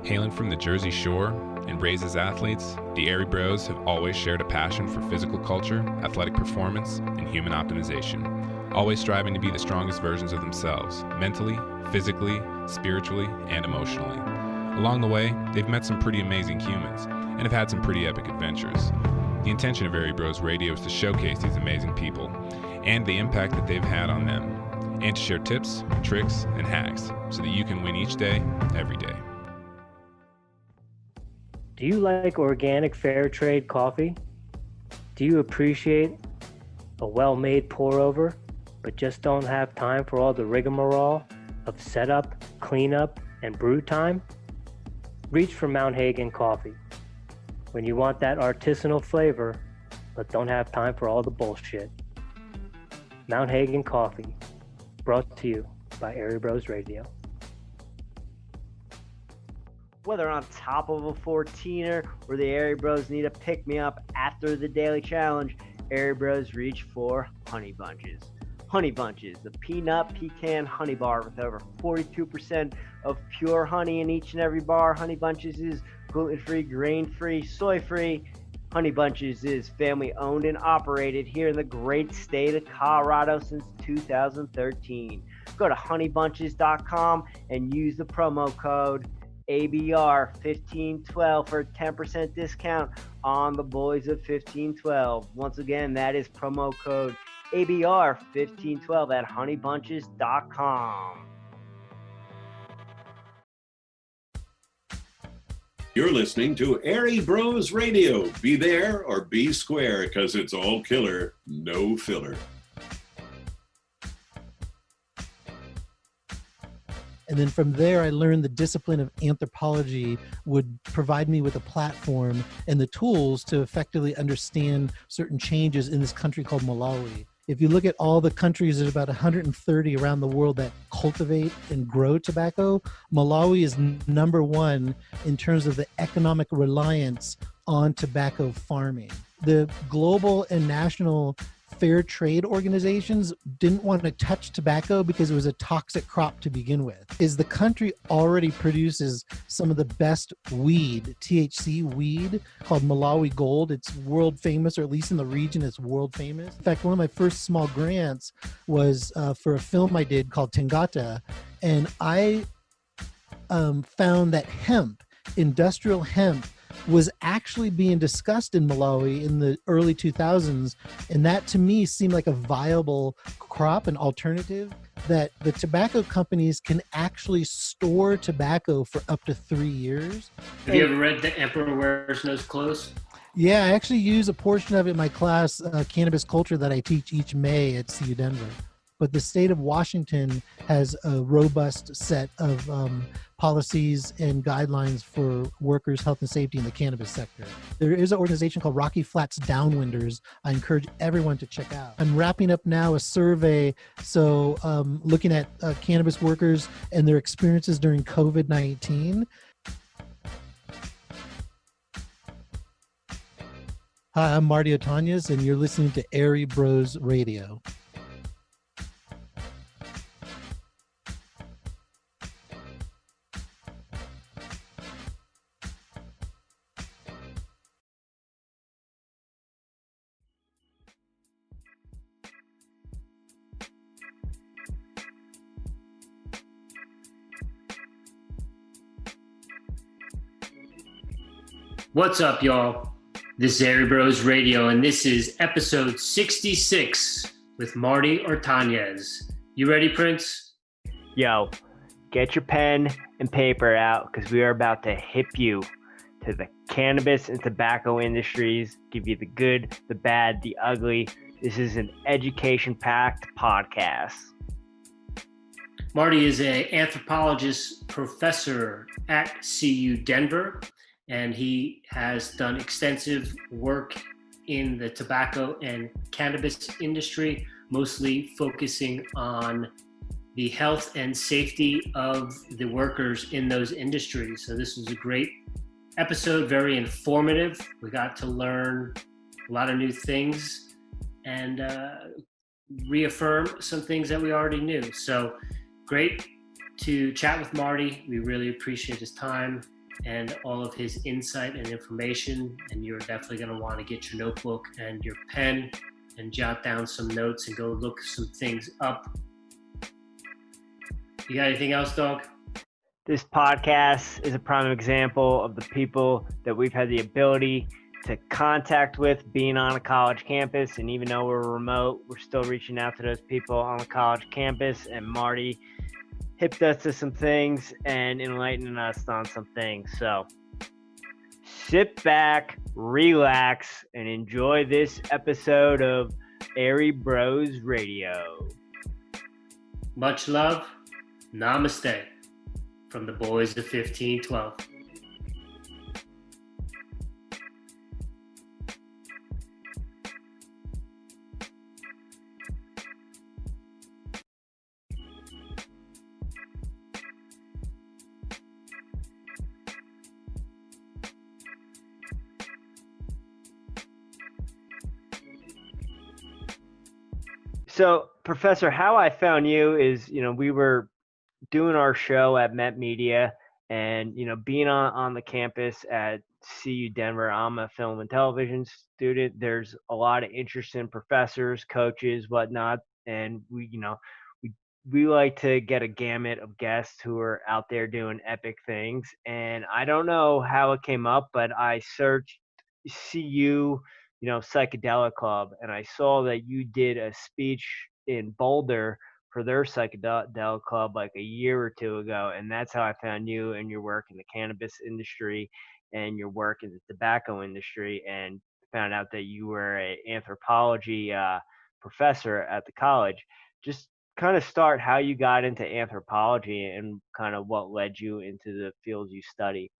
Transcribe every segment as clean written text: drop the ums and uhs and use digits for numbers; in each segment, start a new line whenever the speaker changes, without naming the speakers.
Hailing from the Jersey Shore and raised as athletes, the Airy Bros have always shared a passion for physical culture, athletic performance, and human optimization, always striving to be the strongest versions of themselves, mentally, physically, spiritually, and emotionally. Along the way, they've met some pretty amazing humans and have had some pretty epic adventures. The intention of Airy Bros Radio is to showcase these amazing people and the impact that they've had on them, and to share tips, tricks, and hacks so that you can win each day, every day.
Do you like organic fair trade coffee? Do you appreciate a well-made pour-over, but just don't have time for all the rigmarole of setup, cleanup, and brew time? Reach for Mount Hagen Coffee. When you want that artisanal flavor, but don't have time for all the bullshit. Mount Hagen Coffee, brought to you by Airy Bros Radio.
Whether on top of a 14er or the Airy Bros need a pick-me-up after the daily challenge, Airy Bros reach for Honey Bunches. Honey Bunches, the peanut pecan honey bar with over 42% of pure honey in each and every bar. Honey Bunches is gluten-free, grain-free, soy-free. Honey Bunches is family-owned and operated here in the great state of Colorado since 2013. Go to honeybunches.com and use the promo code ABR1512 for a 10% discount on the boys of 1512. Once again, that is promo code ABR1512 at honeybunches.com.
You're listening to Airy Bros Radio. Be there or be square, because it's all killer, no filler.
And then from there, I learned the discipline of anthropology would provide me with a platform and the tools to effectively understand certain changes in this country called Malawi. If you look at all the countries, there's about 130 around the world that cultivate and grow tobacco. Malawi is number one in terms of the economic reliance on tobacco farming. The global and national fair trade organizations didn't want to touch tobacco because it was a toxic crop to begin with. The country already produces some of the best weed, THC weed, called Malawi Gold. It's world famous, or at least in the region, it's world famous. In fact, one of my first small grants was for a film I did called Tangata, and I found that hemp, industrial hemp, was actually being discussed in Malawi in the early 2000s. And that to me seemed like a viable crop, an alternative, that the tobacco companies can actually store tobacco for up to 3 years.
Have you ever read The Emperor Wears No Clothes?
Yeah, I actually use a portion of it in my class, Cannabis Culture, that I teach each May at CU Denver. But the state of Washington has a robust set of policies and guidelines for workers' health and safety in the cannabis sector. There is an organization called Rocky Flats Downwinders I encourage everyone to check out. I'm wrapping up now a survey, so looking at cannabis workers and their experiences during COVID-19. Hi, I'm Marty Otanias, and you're listening to Airy Bros Radio.
What's up, y'all? This is Airy Bros Radio, and this is episode 66 with Marty Ortanez. You ready, Prince?
Yo, get your pen and paper out, because we are about to hip you to the cannabis and tobacco industries, give you the good, the bad, the ugly. This is an education-packed podcast.
Marty is an anthropologist professor at CU Denver, and he has done extensive work in the tobacco and cannabis industry, mostly focusing on the health and safety of the workers in those industries. So this was a great episode, very informative. We got to learn a lot of new things and reaffirm some things that we already knew. So great to chat with Marty. We really appreciate his time. and all of his insight and information. And you're definitely going to want to get your notebook and your pen and jot down some notes and go look some things up. You got anything else, dog?
This podcast is a prime example of the people that we've had the ability to contact with being on a college campus. And even though we're remote, we're still reaching out to those people on the college campus. And Marty hipped us to some things and enlightening us on some things. So sit back, relax, and enjoy this episode of Airy Bros Radio.
Much love. Namaste from the boys of 1512.
So, Professor, how I found you is, we were doing our show at Met Media and, being on the campus at CU Denver. I'm a film and television student. There's a lot of interest in professors, coaches, whatnot. And we like to get a gamut of guests who are out there doing epic things. And I don't know how it came up, but I searched CU Psychedelic Club, and I saw that you did a speech in Boulder for their Psychedelic Club like a year or two ago, and that's how I found you and your work in the cannabis industry and your work in the tobacco industry, and found out that you were an anthropology professor at the college. Just kind of start how you got into anthropology and kind of what led you into the fields you study.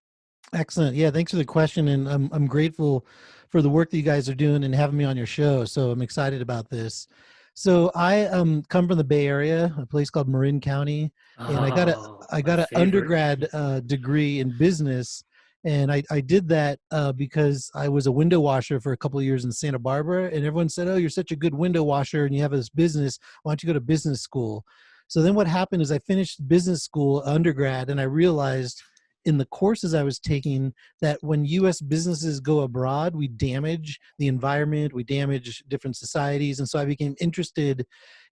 Excellent. Yeah, thanks for the question, and I'm grateful for the work that you guys are doing and having me on your show. So I'm excited about this. So I come from the Bay Area, a place called Marin County, and I got an undergrad degree in business, and I did that because I was a window washer for a couple of years in Santa Barbara, and everyone said, "Oh, you're such a good window washer, and you have this business. Why don't you go to business school?" So then what happened is I finished business school undergrad, and I realized in the courses I was taking that when U.S. businesses go abroad, we damage the environment, we damage different societies. And so I became interested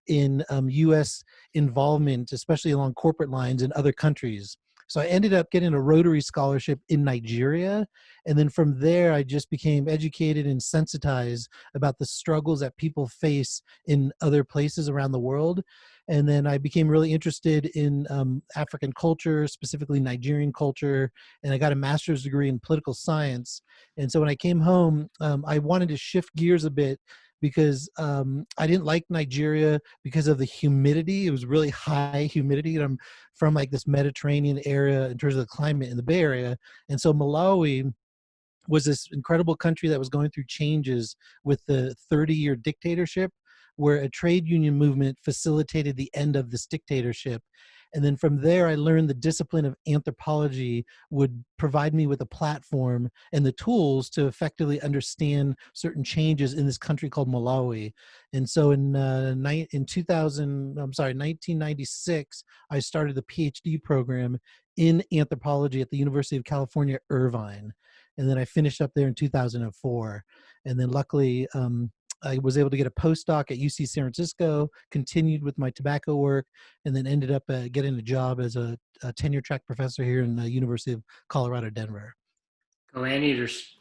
in U.S. involvement, especially along corporate lines in other countries. So I ended up getting a Rotary scholarship in Nigeria. And then from there, I just became educated and sensitized about the struggles that people face in other places around the world. And then I became really interested in African culture, specifically Nigerian culture, and I got a master's degree in political science. And so when I came home, I wanted to shift gears a bit because I didn't like Nigeria because of the humidity. It was really high humidity. And I'm from like this Mediterranean area in terms of the climate in the Bay Area. And so Malawi was this incredible country that was going through changes with the 30-year dictatorship, where a trade union movement facilitated the end of this dictatorship. And then from there, I learned the discipline of anthropology would provide me with a platform and the tools to effectively understand certain changes in this country called Malawi. And so in 1996, I started the PhD program in anthropology at the University of California, Irvine. And then I finished up there in 2004. And then luckily, I was able to get a postdoc at UC San Francisco, continued with my tobacco work, and then ended up getting a job as a tenure track professor here in the University of Colorado, Denver.
Go Anteaters.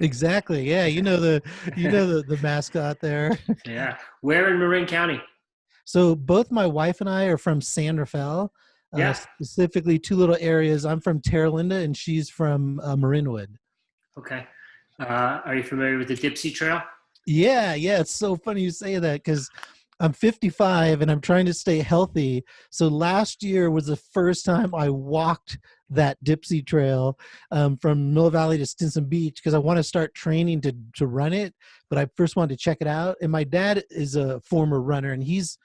Exactly. Yeah, the mascot there.
Yeah. Where in Marin County?
So both my wife and I are from San Rafael.
Yeah.
Specifically, two little areas. I'm from Terra Linda, and she's from Marinwood.
Okay. Are you familiar with the Dipsy Trail?
Yeah. It's so funny you say that because I'm 55 and I'm trying to stay healthy. So last year was the first time I walked that Dipsy Trail from Mill Valley to Stinson Beach because I want to start training to run it. But I first wanted to check it out. And my dad is a former runner, and he's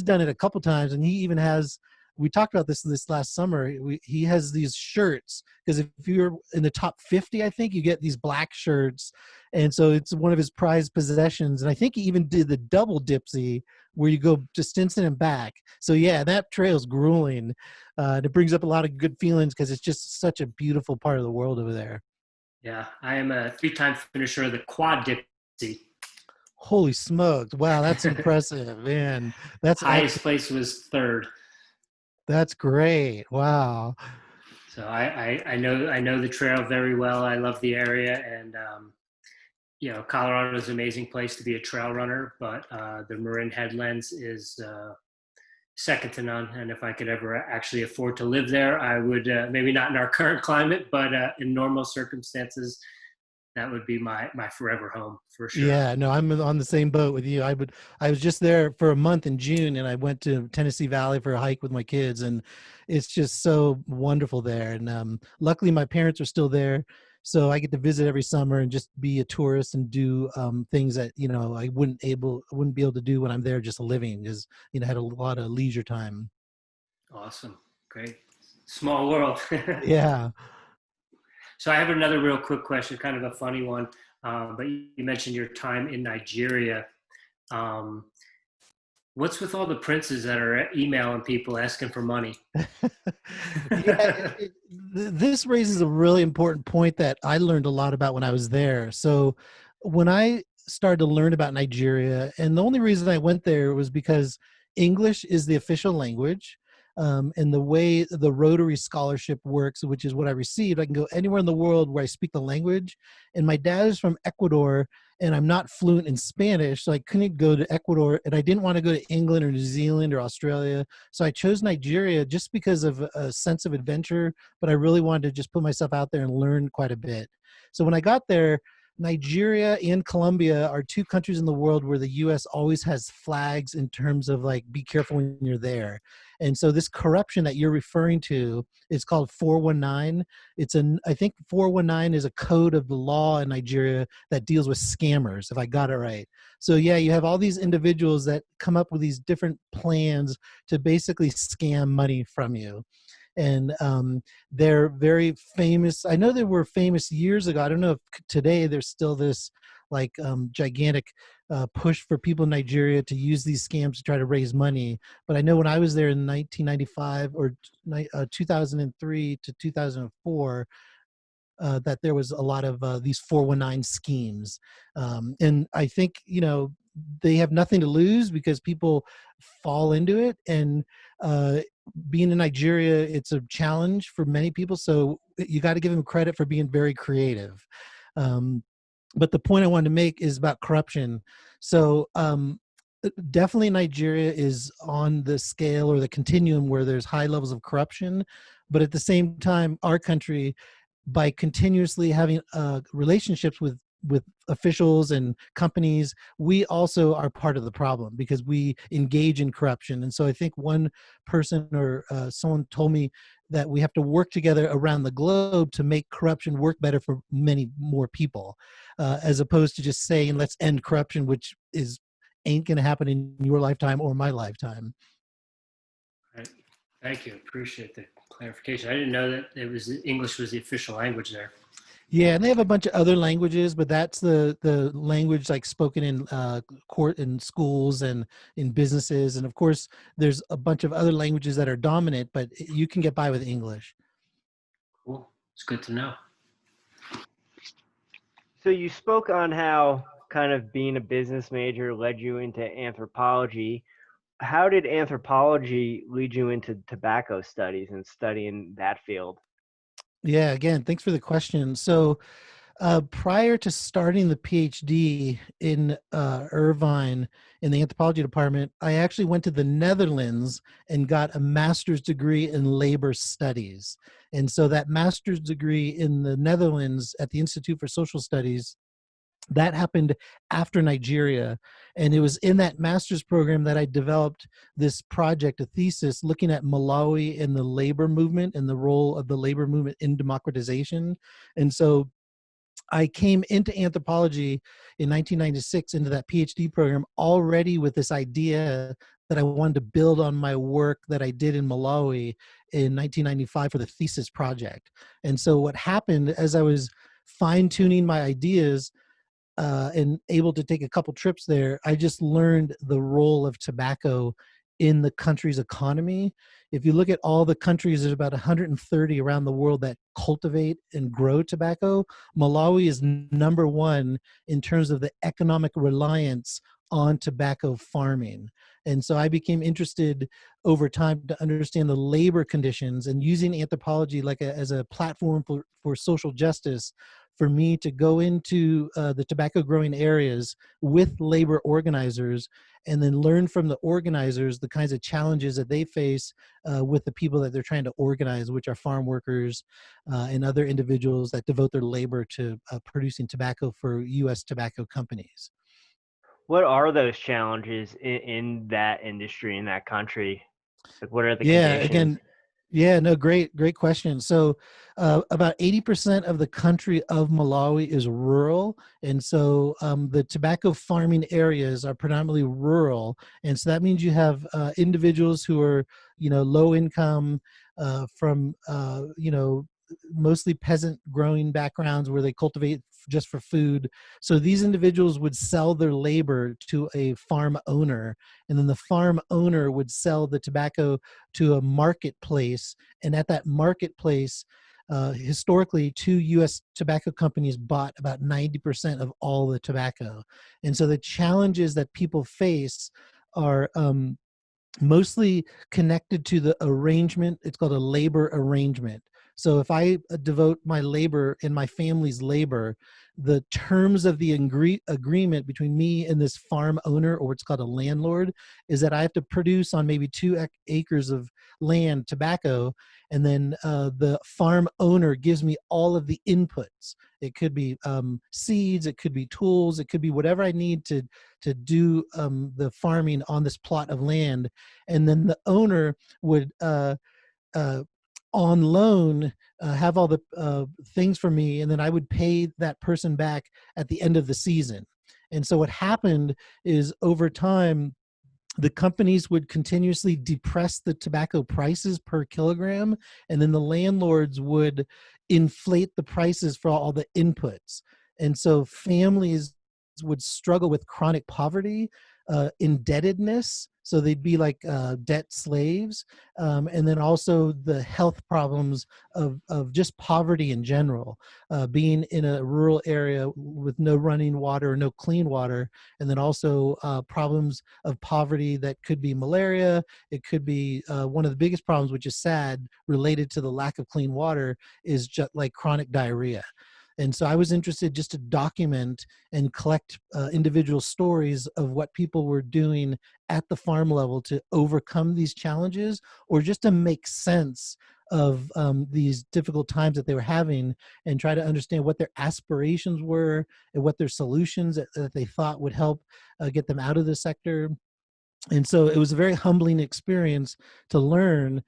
done it a couple times, and he even has. We talked about this last summer. He has these shirts because if you're in the top 50, I think you get these black shirts. And so it's one of his prized possessions. And I think he even did the double Dipsy, where you go to Stinson and back. So yeah, that trail's grueling. And it brings up a lot of good feelings because it's just such a beautiful part of the world over there.
Yeah, I am a 3-time finisher of the Quad Dixie.
Holy smokes. Wow, that's impressive, man. That's
highest place was 3rd.
That's great. Wow.
So I know the trail very well. I love the area, and Colorado is an amazing place to be a trail runner, but the Marin Headlands is second to none. And if I could ever actually afford to live there, I would, maybe not in our current climate, but in normal circumstances, that would be my forever home for sure.
Yeah, no, I'm on the same boat with you. I was just there for a month in June, and I went to Tennessee Valley for a hike with my kids, and it's just so wonderful there. And luckily my parents are still there, so I get to visit every summer and just be a tourist and do things that, I wouldn't be able to do when I'm there just living, because, I had a lot of leisure time.
Awesome. Great. Small world.
Yeah.
So I have another real quick question, kind of a funny one. But you mentioned your time in Nigeria. What's with all the princes that are emailing people asking for money?
Yeah, this raises a really important point that I learned a lot about when I was there. So when I started to learn about Nigeria, and the only reason I went there was because English is the official language. And the way the Rotary Scholarship works, which is what I received, I can go anywhere in the world where I speak the language. And my dad is from Ecuador, and I'm not fluent in Spanish, so I couldn't go to Ecuador, and I didn't want to go to England or New Zealand or Australia. So I chose Nigeria just because of a sense of adventure, but I really wanted to just put myself out there and learn quite a bit. So when I got there, Nigeria and Colombia are 2 countries in the world where the U.S. always has flags in terms of like, be careful when you're there. And so this corruption that you're referring to is called 419. I think 419 is a code of the law in Nigeria that deals with scammers, if I got it right. So yeah, you have all these individuals that come up with these different plans to basically scam money from you. And they're very famous. I know they were famous years ago. I don't know if today there's still this like gigantic push for people in Nigeria to use these scams to try to raise money. But I know when I was there in 1995 or 2003 to 2004, that there was a lot of these 419 schemes. And I think, they have nothing to lose because people fall into it. And being in Nigeria, it's a challenge for many people. So you got to give them credit for being very creative. But the point I wanted to make is about corruption. So definitely Nigeria is on the scale or the continuum where there's high levels of corruption. But at the same time, our country, by continuously having relationships with officials and companies, we also are part of the problem because we engage in corruption. And so I think one person or someone told me that we have to work together around the globe to make corruption work better for many more people, as opposed to just saying, let's end corruption, which ain't going to happen in your lifetime or my lifetime.
Right. Thank you. Appreciate the clarification. I didn't know that English was the official language there.
Yeah, and they have a bunch of other languages, but that's the language like spoken in court, in schools, and in businesses. And of course, there's a bunch of other languages that are dominant, but you can get by with English.
Cool. It's good to know.
So you spoke on how kind of being a business major led you into anthropology. How did anthropology lead you into tobacco studies and studying that field?
Yeah, again, thanks for the question. So prior to starting the PhD in Irvine in the anthropology department, I actually went to the Netherlands and got a master's degree in labor studies. And so that master's degree in the Netherlands at the Institute for Social Studies, that happened after Nigeria. And it was in that master's program that I developed this project, a thesis, looking at Malawi and the labor movement and the role of the labor movement in democratization. And so I came into anthropology in 1996 into that PhD program already with this idea that I wanted to build on my work that I did in Malawi in 1995 for the thesis project. And so what happened as I was fine-tuning my ideas, and able to take a couple trips there, I just learned the role of tobacco in the country's economy. If you look at all the countries, there's about 130 around the world that cultivate and grow tobacco. Malawi is number one in terms of the economic reliance on tobacco farming. And so I became interested over time to understand the labor conditions, and using anthropology like as a platform for social justice, for me to go into the tobacco growing areas with labor organizers and then learn from the organizers the kinds of challenges that they face with the people that they're trying to organize, which are farm workers and other individuals that devote their labor to producing tobacco for U.S. tobacco companies.
What are those challenges in that industry, in that country? Like, what are the
Yeah,
conditions?
again, yeah, no, great question. So about 80% of the country of Malawi is rural. And so the tobacco farming areas are predominantly rural. And so that means you have individuals who are, low income from, mostly peasant growing backgrounds where they cultivate just for food. So these individuals would sell their labor to a farm owner, and then the farm owner would sell the tobacco to a marketplace. And at that marketplace, historically, 2 U.S. tobacco companies bought about 90% of all the tobacco. And so the challenges that people face are mostly connected to the arrangement. It's called a labor arrangement. So if I devote my labor and my family's labor, the terms of the agreement between me and this farm owner, or what's called a landlord, is that I have to produce on maybe 2 acres of land tobacco, and then the farm owner gives me all of the inputs. It could be seeds, it could be tools, it could be whatever I need to do the farming on this plot of land, and then the owner would on loan have all the things for me, and then I would pay that person back at the end of the season. And so what happened is, over time, the companies would continuously depress the tobacco prices per kilogram, and then the landlords would inflate the prices for all the inputs. And so families would struggle with chronic poverty, indebtedness, so they'd be like debt slaves, and then also the health problems of just poverty in general, being in a rural area with no running water or no clean water, and then also problems of poverty that could be malaria. It could be one of the biggest problems, which is sad, related to the lack of clean water, is just like chronic diarrhea. And so I was interested just to document and collect individual stories of what people were doing at the farm level to overcome these challenges, or just to make sense of these difficult times that they were having, and try to understand what their aspirations were and what their solutions that they thought would help get them out of the sector. And so it was a very humbling experience to learn,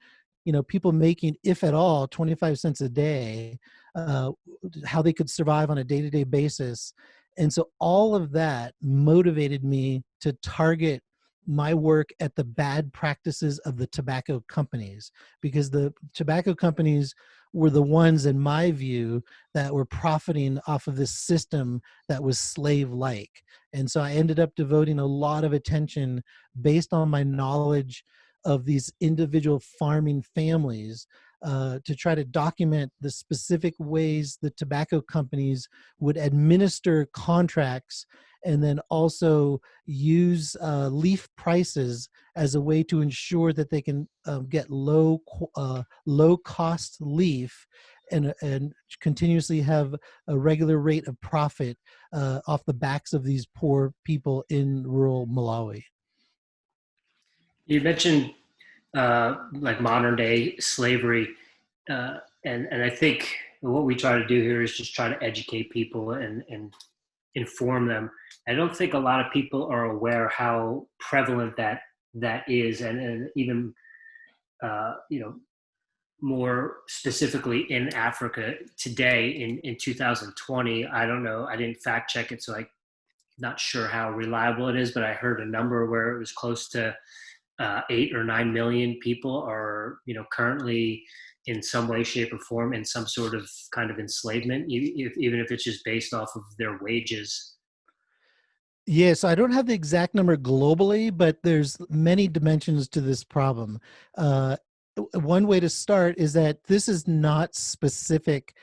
people making, if at all, 25 cents a day, how they could survive on a day-to-day basis. And so all of that motivated me to target my work at the bad practices of the tobacco companies, because the tobacco companies were the ones, in my view, that were profiting off of this system that was slave-like. And so I ended up devoting a lot of attention, based on my knowledge of these individual farming families, to try to document the specific ways the tobacco companies would administer contracts, and then also use leaf prices as a way to ensure that they can get low cost leaf, and continuously have a regular rate of profit off the backs of these poor people in rural Malawi.
You mentioned like modern day slavery, and I think what we try to do here is just try to educate people and inform them. I don't think a lot of people are aware how prevalent that is, and even more specifically in Africa today in 2020. I don't know. I didn't fact check it, so I'm not sure how reliable it is, but I heard a number where it was close to 8 or 9 million people are, currently in some way, shape, or form in some sort of kind of enslavement, even if it's just based off of their wages.
Yes, I don't have the exact number globally, but there's many dimensions to this problem. Uh, One way to start is that this is not specific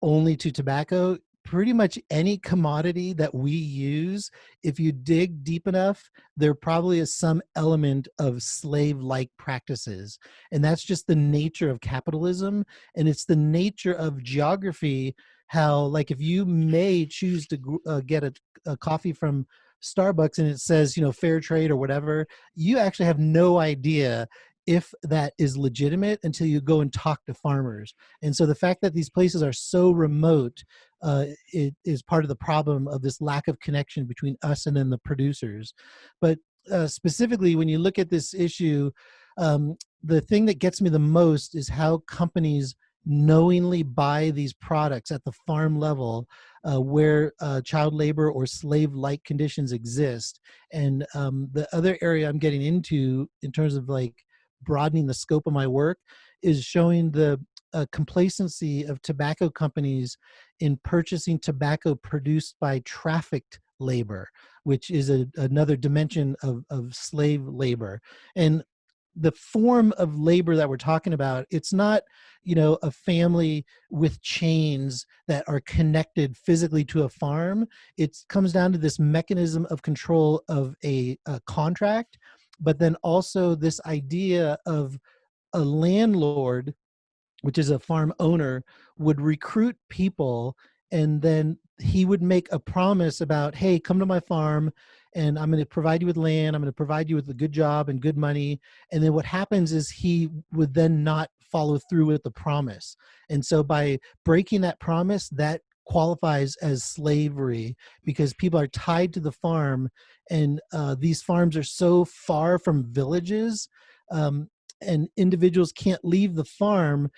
only to tobacco. Pretty much any commodity that we use, if you dig deep enough, there probably is some element of slave-like practices. And that's just the nature of capitalism. And it's the nature of geography, how, like, if you may choose to get a coffee from Starbucks and it says, fair trade or whatever, you actually have no idea if that is legitimate until you go and talk to farmers. And so the fact that these places are so remote, it is part of the problem of this lack of connection between us and then the producers. But specifically, when you look at this issue, the thing that gets me the most is how companies knowingly buy these products at the farm level, where child labor or slave-like conditions exist. And the other area I'm getting into in terms of like broadening the scope of my work is showing the complacency of tobacco companies in purchasing tobacco produced by trafficked labor, which is another dimension of slave labor. And the form of labor that we're talking about, it's not, a family with chains that are connected physically to a farm. It comes down to this mechanism of control of a contract, but then also this idea of a landlord, which is a farm owner, would recruit people, and then he would make a promise about, hey, come to my farm and I'm going to provide you with land, I'm going to provide you with a good job and good money. And then what happens is he would then not follow through with the promise. And so by breaking that promise, that qualifies as slavery, because people are tied to the farm, and these farms are so far from villages, and individuals can't leave the farm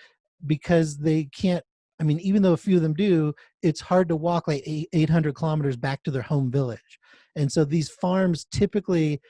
because they can't. I mean, even though a few of them do, it's hard to walk like 800 kilometers back to their home village. And so these farms typically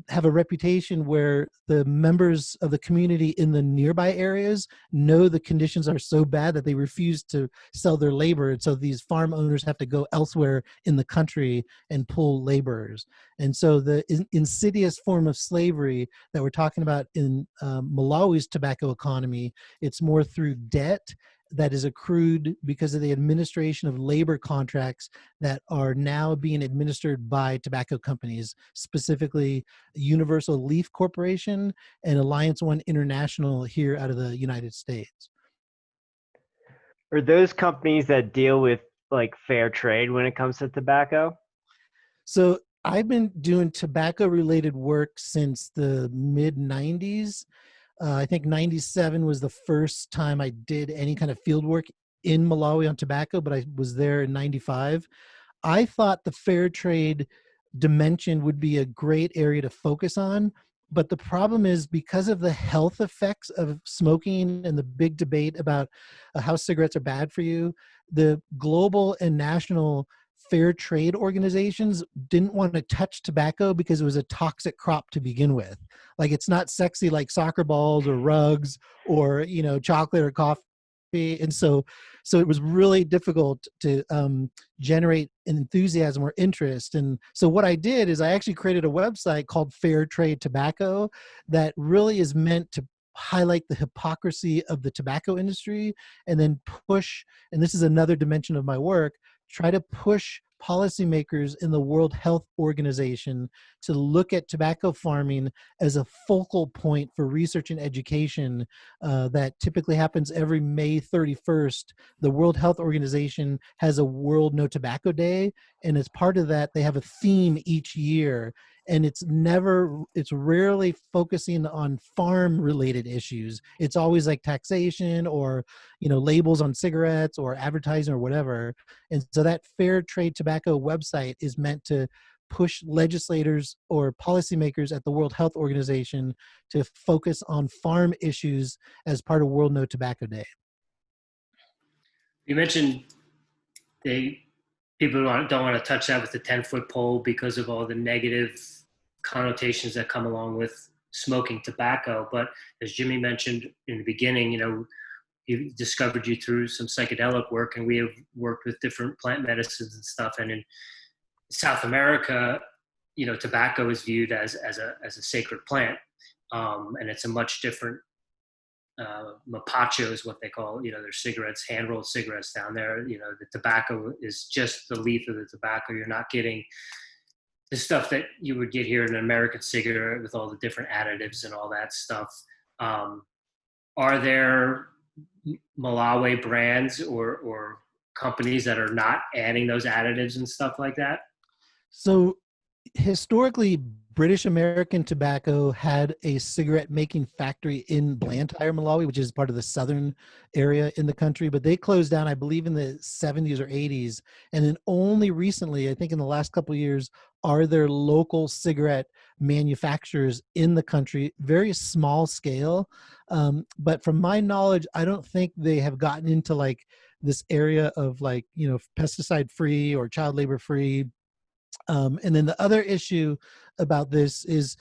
have a reputation where the members of the community in the nearby areas know the conditions are so bad that they refuse to sell their labor. And so these farm owners have to go elsewhere in the country and pull laborers. And so the insidious form of slavery that we're talking about in Malawi's tobacco economy, it's more through debt that is accrued because of the administration of labor contracts that are now being administered by tobacco companies, specifically Universal Leaf Corporation and Alliance One International here out of the United States.
Are those companies that deal with like fair trade when it comes to tobacco?
So I've been doing tobacco related work since the mid 90s. I think 97 was the first time I did any kind of field work in Malawi on tobacco, but I was there in 95. I thought the fair trade dimension would be a great area to focus on. But the problem is, because of the health effects of smoking and the big debate about how cigarettes are bad for you, the global and national fair trade organizations didn't want to touch tobacco because it was a toxic crop to begin with. Like, it's not sexy like soccer balls or rugs or, chocolate or coffee. And so it was really difficult to generate enthusiasm or interest. And so what I did is I actually created a website called Fair Trade Tobacco that really is meant to highlight the hypocrisy of the tobacco industry, and then push, and this is another dimension of my work, try to push policymakers in the World Health Organization to look at tobacco farming as a focal point for research and education that typically happens every May 31st. The World Health Organization has a World No Tobacco Day, and as part of that, they have a theme each year. And it's rarely focusing on farm related issues. It's always like taxation or, labels on cigarettes or advertising or whatever. And so that Fair Trade Tobacco website is meant to push legislators or policymakers at the World Health Organization to focus on farm issues as part of World No Tobacco Day.
You mentioned people don't want to touch that with the 10-foot pole because of all the negative connotations that come along with smoking tobacco. But as Jimmy mentioned in the beginning, he discovered you through some psychedelic work, and we have worked with different plant medicines and stuff. And South America, tobacco is viewed as a sacred plant, and it's a much different mapacho is what they call, their cigarettes, hand rolled cigarettes down there. The tobacco is just the leaf of the tobacco. You're not getting the stuff that you would get here in an American cigarette with all the different additives and all that stuff. Are there Malawi brands or companies that are not adding those additives and stuff like that?
So historically, British American Tobacco had a cigarette making factory in Blantyre, Malawi, which is part of the southern area in the country, but they closed down, I believe, in the 70s or 80s. And then only recently, I think in the last couple of years, are there local cigarette manufacturers in the country, very small scale. But from my knowledge, I don't think they have gotten into like this area of like, pesticide free or child labor free. And then the other issue about this is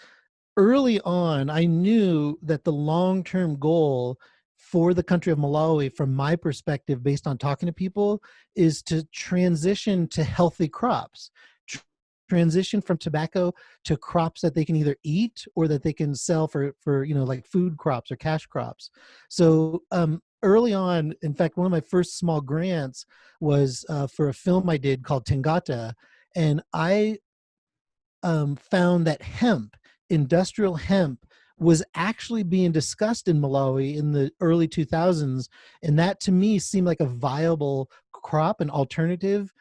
early on, I knew that the long-term goal for the country of Malawi, from my perspective, based on talking to people, is to transition to healthy crops, transition from tobacco to crops that they can either eat or that they can sell for like food crops or cash crops. So early on, in fact, one of my first small grants was for a film I did called Tengata. And I found that industrial hemp, was actually being discussed in Malawi in the early 2000s. And that to me seemed like a viable crop, an alternative,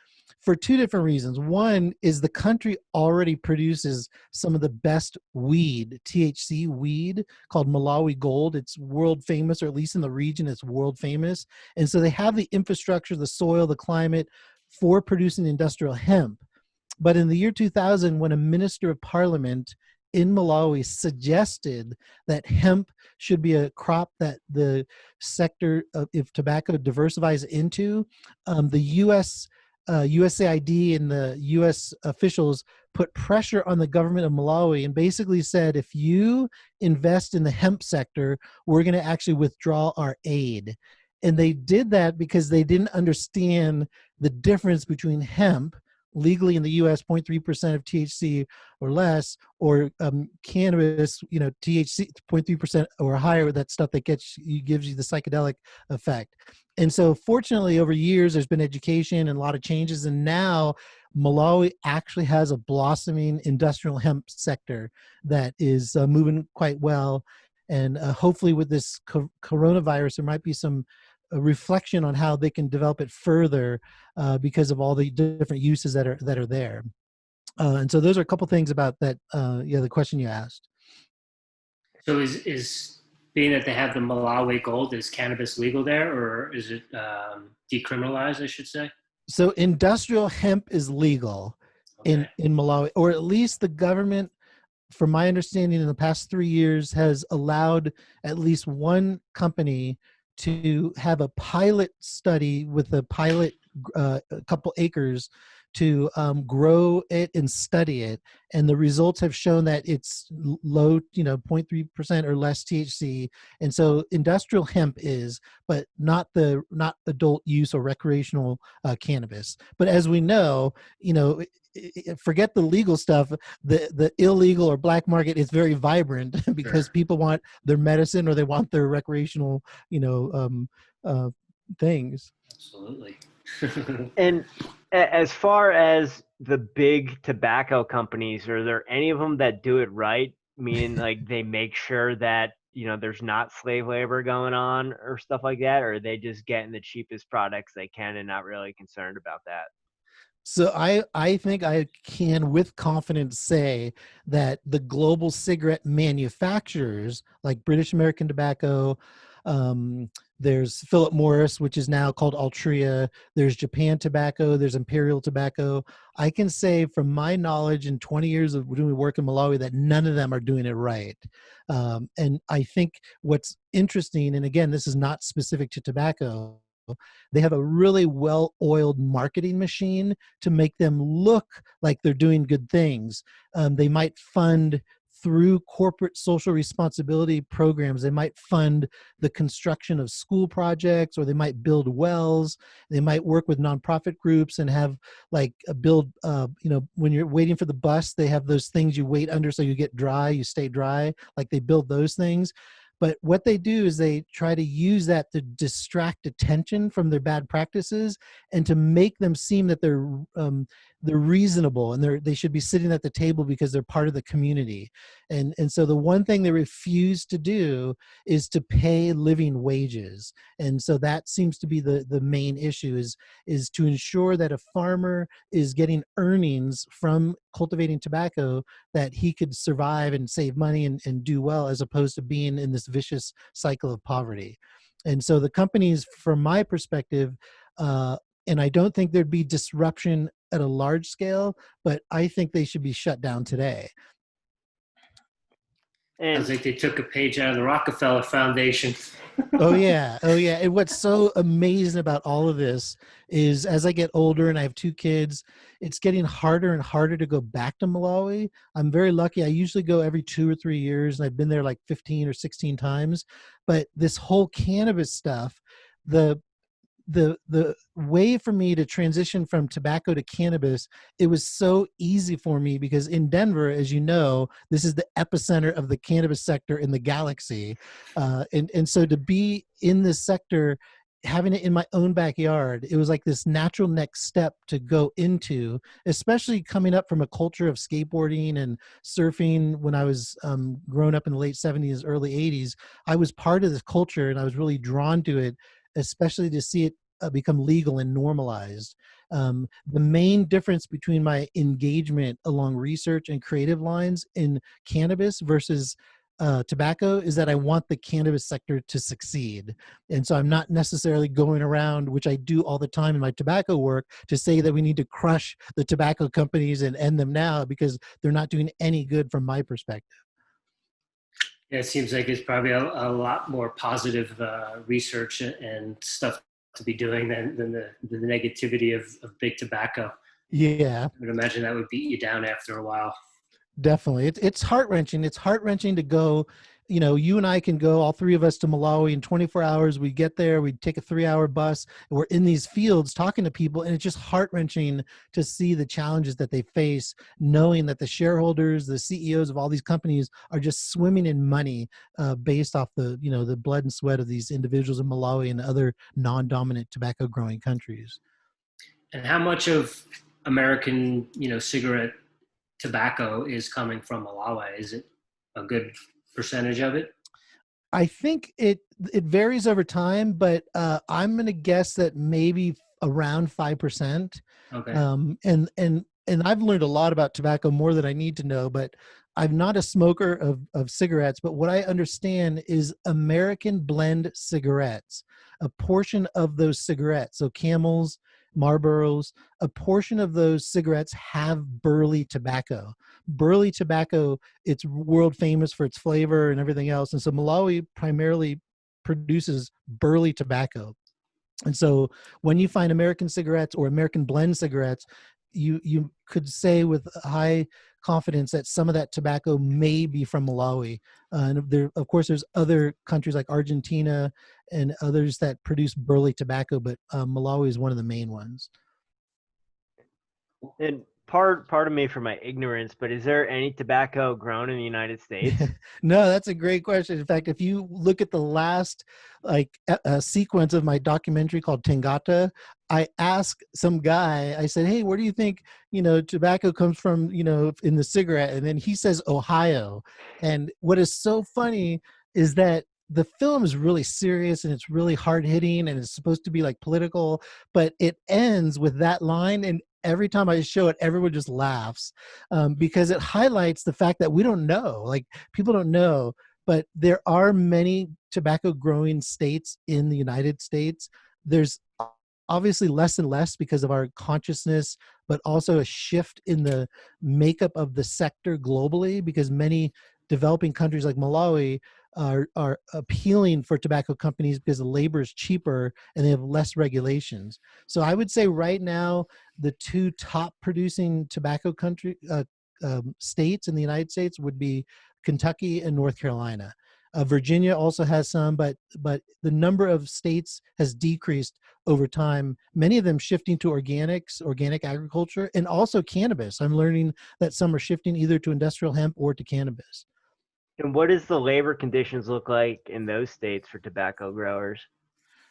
for two different reasons. One is the country already produces some of the best weed, THC weed, called Malawi Gold. It's world famous, or at least in the region, it's world famous. And so they have the infrastructure, the soil, the climate for producing industrial hemp. But in the year 2000, when a minister of parliament in Malawi suggested that hemp should be a crop that the sector of if tobacco diversifies into, the USAID and the US officials put pressure on the government of Malawi and basically said, if you invest in the hemp sector, we're going to actually withdraw our aid. And they did that because they didn't understand the difference between hemp, legally in the U.S., 0.3% of THC or less, or cannabis, THC 0.3% or higher, that stuff that gives you the psychedelic effect. And so fortunately, over years, there's been education and a lot of changes. And now Malawi actually has a blossoming industrial hemp sector that is moving quite well. And hopefully with this coronavirus, there might be some a reflection on how they can develop it further because of all the different uses that are there. And so those are a couple things about that, the question you asked.
So is being that they have the Malawi Gold, is cannabis legal there, or is it decriminalized, I should say?
So industrial hemp is legal in Malawi, or at least the government, from my understanding, in the past 3 years has allowed at least one company to have a pilot study with a pilot, a couple acres, to grow it and study it. And the results have shown that it's low, 0.3% or less THC. And so industrial hemp is, but not adult use or recreational cannabis. But as we know, forget the legal stuff, the illegal or black market is very vibrant because people want their medicine or they want their recreational, things.
Absolutely.
And as far as the big tobacco companies, are there any of them that do it right? Meaning, like, they make sure that, there's not slave labor going on or stuff like that, or are they just getting the cheapest products they can and not really concerned about that?
So I think I can with confidence say that the global cigarette manufacturers, like British American Tobacco, there's Philip Morris, which is now called Altria, there's Japan Tobacco, there's Imperial Tobacco. I can say from my knowledge in 20 years of doing work in Malawi that none of them are doing it right. And I think what's interesting, and again, this is not specific to tobacco, they have a really well-oiled marketing machine to make them look like they're doing good things. They might fund through corporate social responsibility programs, they might fund the construction of school projects, or they might build wells. They might work with nonprofit groups and have like build, when you're waiting for the bus, they have those things you wait under so you get dry, you stay dry, like they build those things. But what they do is they try to use that to distract attention from their bad practices and to make them seem that they're reasonable and they should be sitting at the table because they're part of the community. And so the one thing they refuse to do is to pay living wages. And so that seems to be the main issue is to ensure that a farmer is getting earnings from cultivating tobacco, that he could survive and save money and do well, as opposed to being in this vicious cycle of poverty. And so the companies, from my perspective, and I don't think there'd be disruption at a large scale, but I think they should be shut down today.
And
Sounds like they took a page out of the Rockefeller Foundation.
Oh yeah. And what's so amazing about all of this is, as I get older and I have 2 kids, it's getting harder and harder to go back to Malawi. I'm very lucky. I usually go every 2 or 3 years, and I've been there like 15 or 16 times. But this whole cannabis stuff, the way for me to transition from tobacco to cannabis, it was so easy for me because in Denver, as you know, this is the epicenter of the cannabis sector in the galaxy. And so to be in this sector, having it in my own backyard, it was like this natural next step to go into, especially coming up from a culture of skateboarding and surfing. When I was growing up in the late 70s, early 80s, I was part of this culture and I was really drawn to it, especially to see it become legal and normalized. The main difference between my engagement along research and creative lines in cannabis versus tobacco is that I want the cannabis sector to succeed. And so I'm not necessarily going around, which I do all the time in my tobacco work, to say that we need to crush the tobacco companies and end them now, because they're not doing any good from my perspective.
Yeah, it seems like it's probably a lot more positive research and stuff to be doing than the negativity of big tobacco.
Yeah.
I would imagine that would beat you down after a while.
Definitely. It's heart-wrenching. It's heart-wrenching to go, you and I can go, all 3 of us, to Malawi in 24 hours. We get there, we take a 3-hour bus, and we're in these fields talking to people, and it's just heart-wrenching to see the challenges that they face, knowing that the shareholders, the CEOs of all these companies are just swimming in money based off the blood and sweat of these individuals in Malawi and other non-dominant tobacco growing countries.
And how much of American, cigarette tobacco is coming from Malawi? Is it a good percentage of it?
I think it varies over time, but I'm going to guess that maybe around 5%.
Okay.
And I've learned a lot about tobacco, more than I need to know, but I'm not a smoker of cigarettes. But what I understand is American blend cigarettes, a portion of those cigarettes, so Camels, Marlboros, a portion of those cigarettes have burley tobacco. Burley tobacco, it's world famous for its flavor and everything else. And so Malawi primarily produces burley tobacco. And so when you find American cigarettes or American blend cigarettes, you could say with high confidence that some of that tobacco may be from Malawi. And there, of course, there's other countries like Argentina and others that produce burley tobacco, but Malawi is one of the main ones.
And pardon me for my ignorance, but is there any tobacco grown in the United States?
No, that's a great question. In fact, if you look at the last sequence of my documentary called Tangata, I asked some guy, I said, hey, where do you think, tobacco comes from, in the cigarette? And then he says, Ohio. And what is so funny is that the film is really serious and it's really hard hitting and it's supposed to be like political, but it ends with that line. And every time I show it, everyone just laughs because it highlights the fact that we don't know, like people don't know, but there are many tobacco growing states in the United States. There's obviously less and less because of our consciousness, but also a shift in the makeup of the sector globally, because many developing countries like Malawi are appealing for tobacco companies because the labor is cheaper and they have less regulations. So I would say right now, the 2 top producing tobacco states in the United States would be Kentucky and North Carolina. Virginia also has some, but the number of states has decreased over time. Many of them shifting to organics, organic agriculture, and also cannabis. I'm learning that some are shifting either to industrial hemp or to cannabis.
And what does the labor conditions look like in those states for tobacco growers?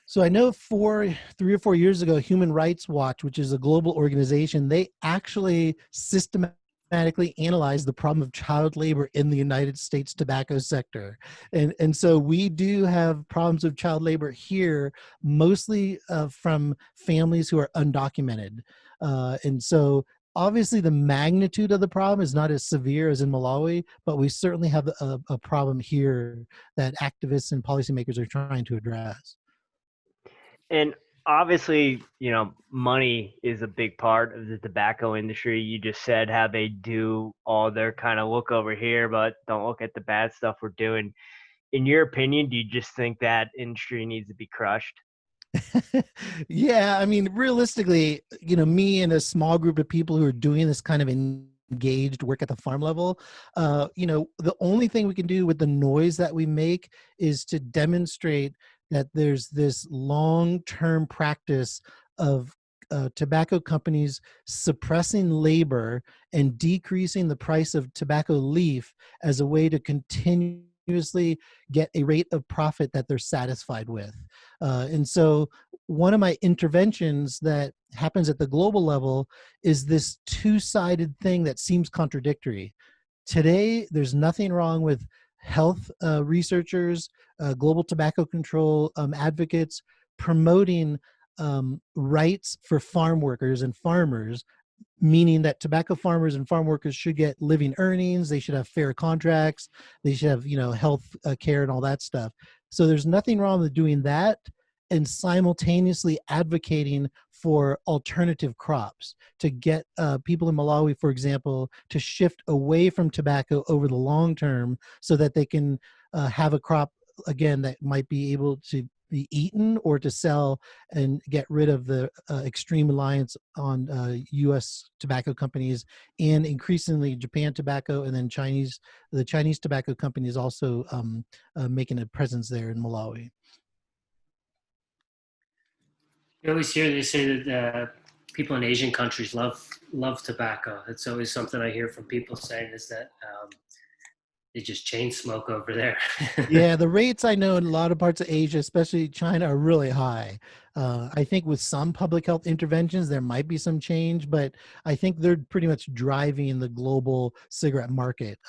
So I know 3 or 4 years ago, Human Rights Watch, which is a global organization, they actually systematically analyzed the problem of child labor in the United States tobacco sector. And so we do have problems of child labor here, mostly from families who are undocumented. And so obviously the magnitude of the problem is not as severe as in Malawi, but we certainly have a problem here that activists and policymakers are trying to address.
And obviously, money is a big part of the tobacco industry. You just said how they do all their kind of look over here, but don't look at the bad stuff we're doing. In your opinion, do you just think that industry needs to be crushed?
Yeah, I mean, realistically, me and a small group of people who are doing this kind of engaged work at the farm level, the only thing we can do with the noise that we make is to demonstrate that there's this long-term practice of tobacco companies suppressing labor and decreasing the price of tobacco leaf as a way to continuously get a rate of profit that they're satisfied with. And so one of my interventions that happens at the global level is this two-sided thing that seems contradictory. Today, there's nothing wrong with health researchers, global tobacco control advocates promoting rights for farm workers and farmers, meaning that tobacco farmers and farm workers should get living earnings, they should have fair contracts, they should have health care and all that stuff. So there's nothing wrong with doing that and simultaneously advocating for alternative crops to get people in Malawi, for example, to shift away from tobacco over the long term so that they can have a crop, again, that might be able to be eaten or to sell and get rid of the extreme reliance on U.S. tobacco companies and increasingly Japan tobacco, and then the Chinese tobacco companies also making a presence there in Malawi.
You always hear they say that people in Asian countries love tobacco. It's always something I hear from people saying is that they just chain smoke over there.
Yeah, the rates I know in a lot of parts of Asia, especially China, are really high. I think with some public health interventions, there might be some change, but I think they're pretty much driving the global cigarette market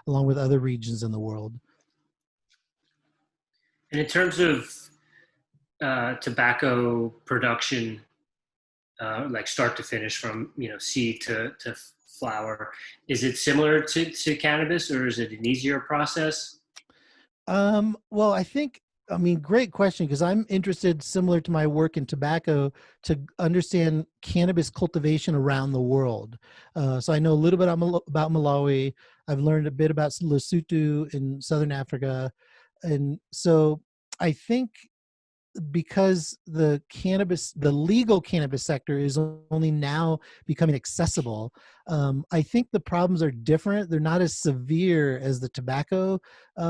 along with other regions in the world.
And in terms of tobacco production, like start to finish from seed to flower, is it similar to cannabis, or is it an easier process?
Well, great question, because I'm interested, similar to my work in tobacco, to understand cannabis cultivation around the world. So I know a little bit about Malawi. I've learned a bit about Lesotho in Southern Africa. And so I think because the legal cannabis sector is only now becoming accessible, I think the problems are different. They're not as severe as the tobacco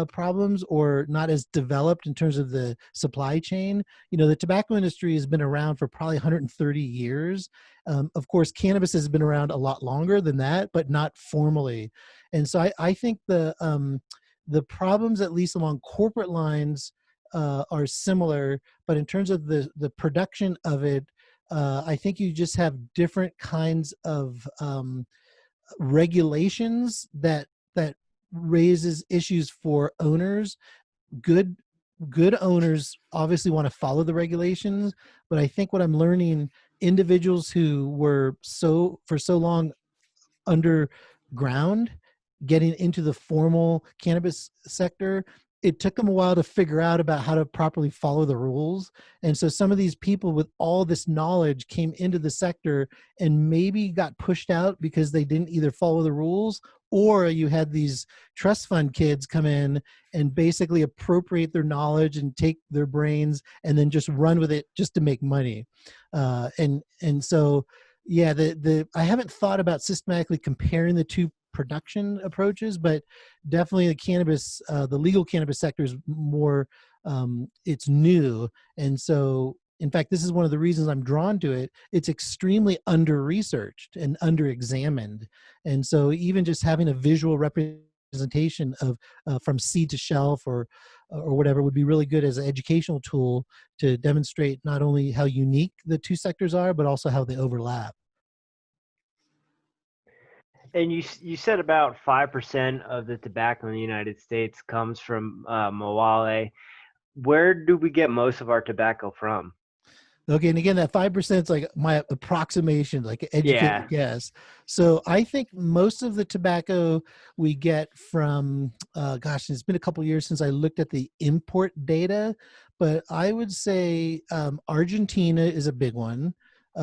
problems, or not as developed in terms of the supply chain. The tobacco industry has been around for probably 130 years. Of course, cannabis has been around a lot longer than that, but not formally. And so I think the problems, at least along corporate lines, are similar, but in terms of the production of it, I think you just have different kinds of regulations that raises issues for owners. Good owners obviously want to follow the regulations, but I think what I'm learning, individuals who were for so long underground, getting into the formal cannabis sector, it took them a while to figure out about how to properly follow the rules. And so some of these people with all this knowledge came into the sector and maybe got pushed out because they didn't either follow the rules, or you had these trust fund kids come in and basically appropriate their knowledge and take their brains and then just run with it just to make money. And so, yeah, I haven't thought about systematically comparing the two production approaches, but definitely the cannabis, the legal cannabis sector is more, it's new. And so, in fact, this is one of the reasons I'm drawn to it. It's extremely under-researched and under-examined. And so even just having a visual representation of from seed to shelf or whatever would be really good as an educational tool to demonstrate not only how unique the two sectors are, but also how they overlap.
And you said about 5% of the tobacco in the United States comes from Moale. Where do we get most of our tobacco from?
Okay, and again, that 5% is like my approximation, like an educated guess. So I think most of the tobacco we get from, gosh, it's been a couple of years since I looked at the import data, but I would say Argentina is a big one.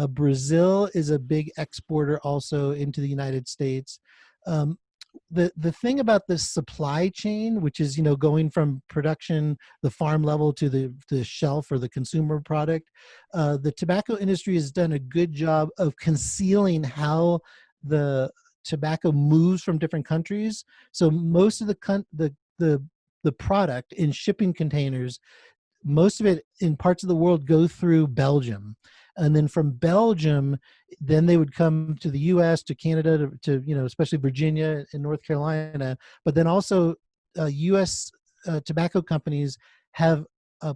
Brazil is a big exporter also into the United States. The thing about this supply chain, which is, going from production, the farm level to the shelf or the consumer product, the tobacco industry has done a good job of concealing how the tobacco moves from different countries. So most of the product in shipping containers, most of it in parts of the world go through Belgium. And then from Belgium, then they would come to the U.S., to Canada, to especially Virginia and North Carolina. But then also U.S. Tobacco companies have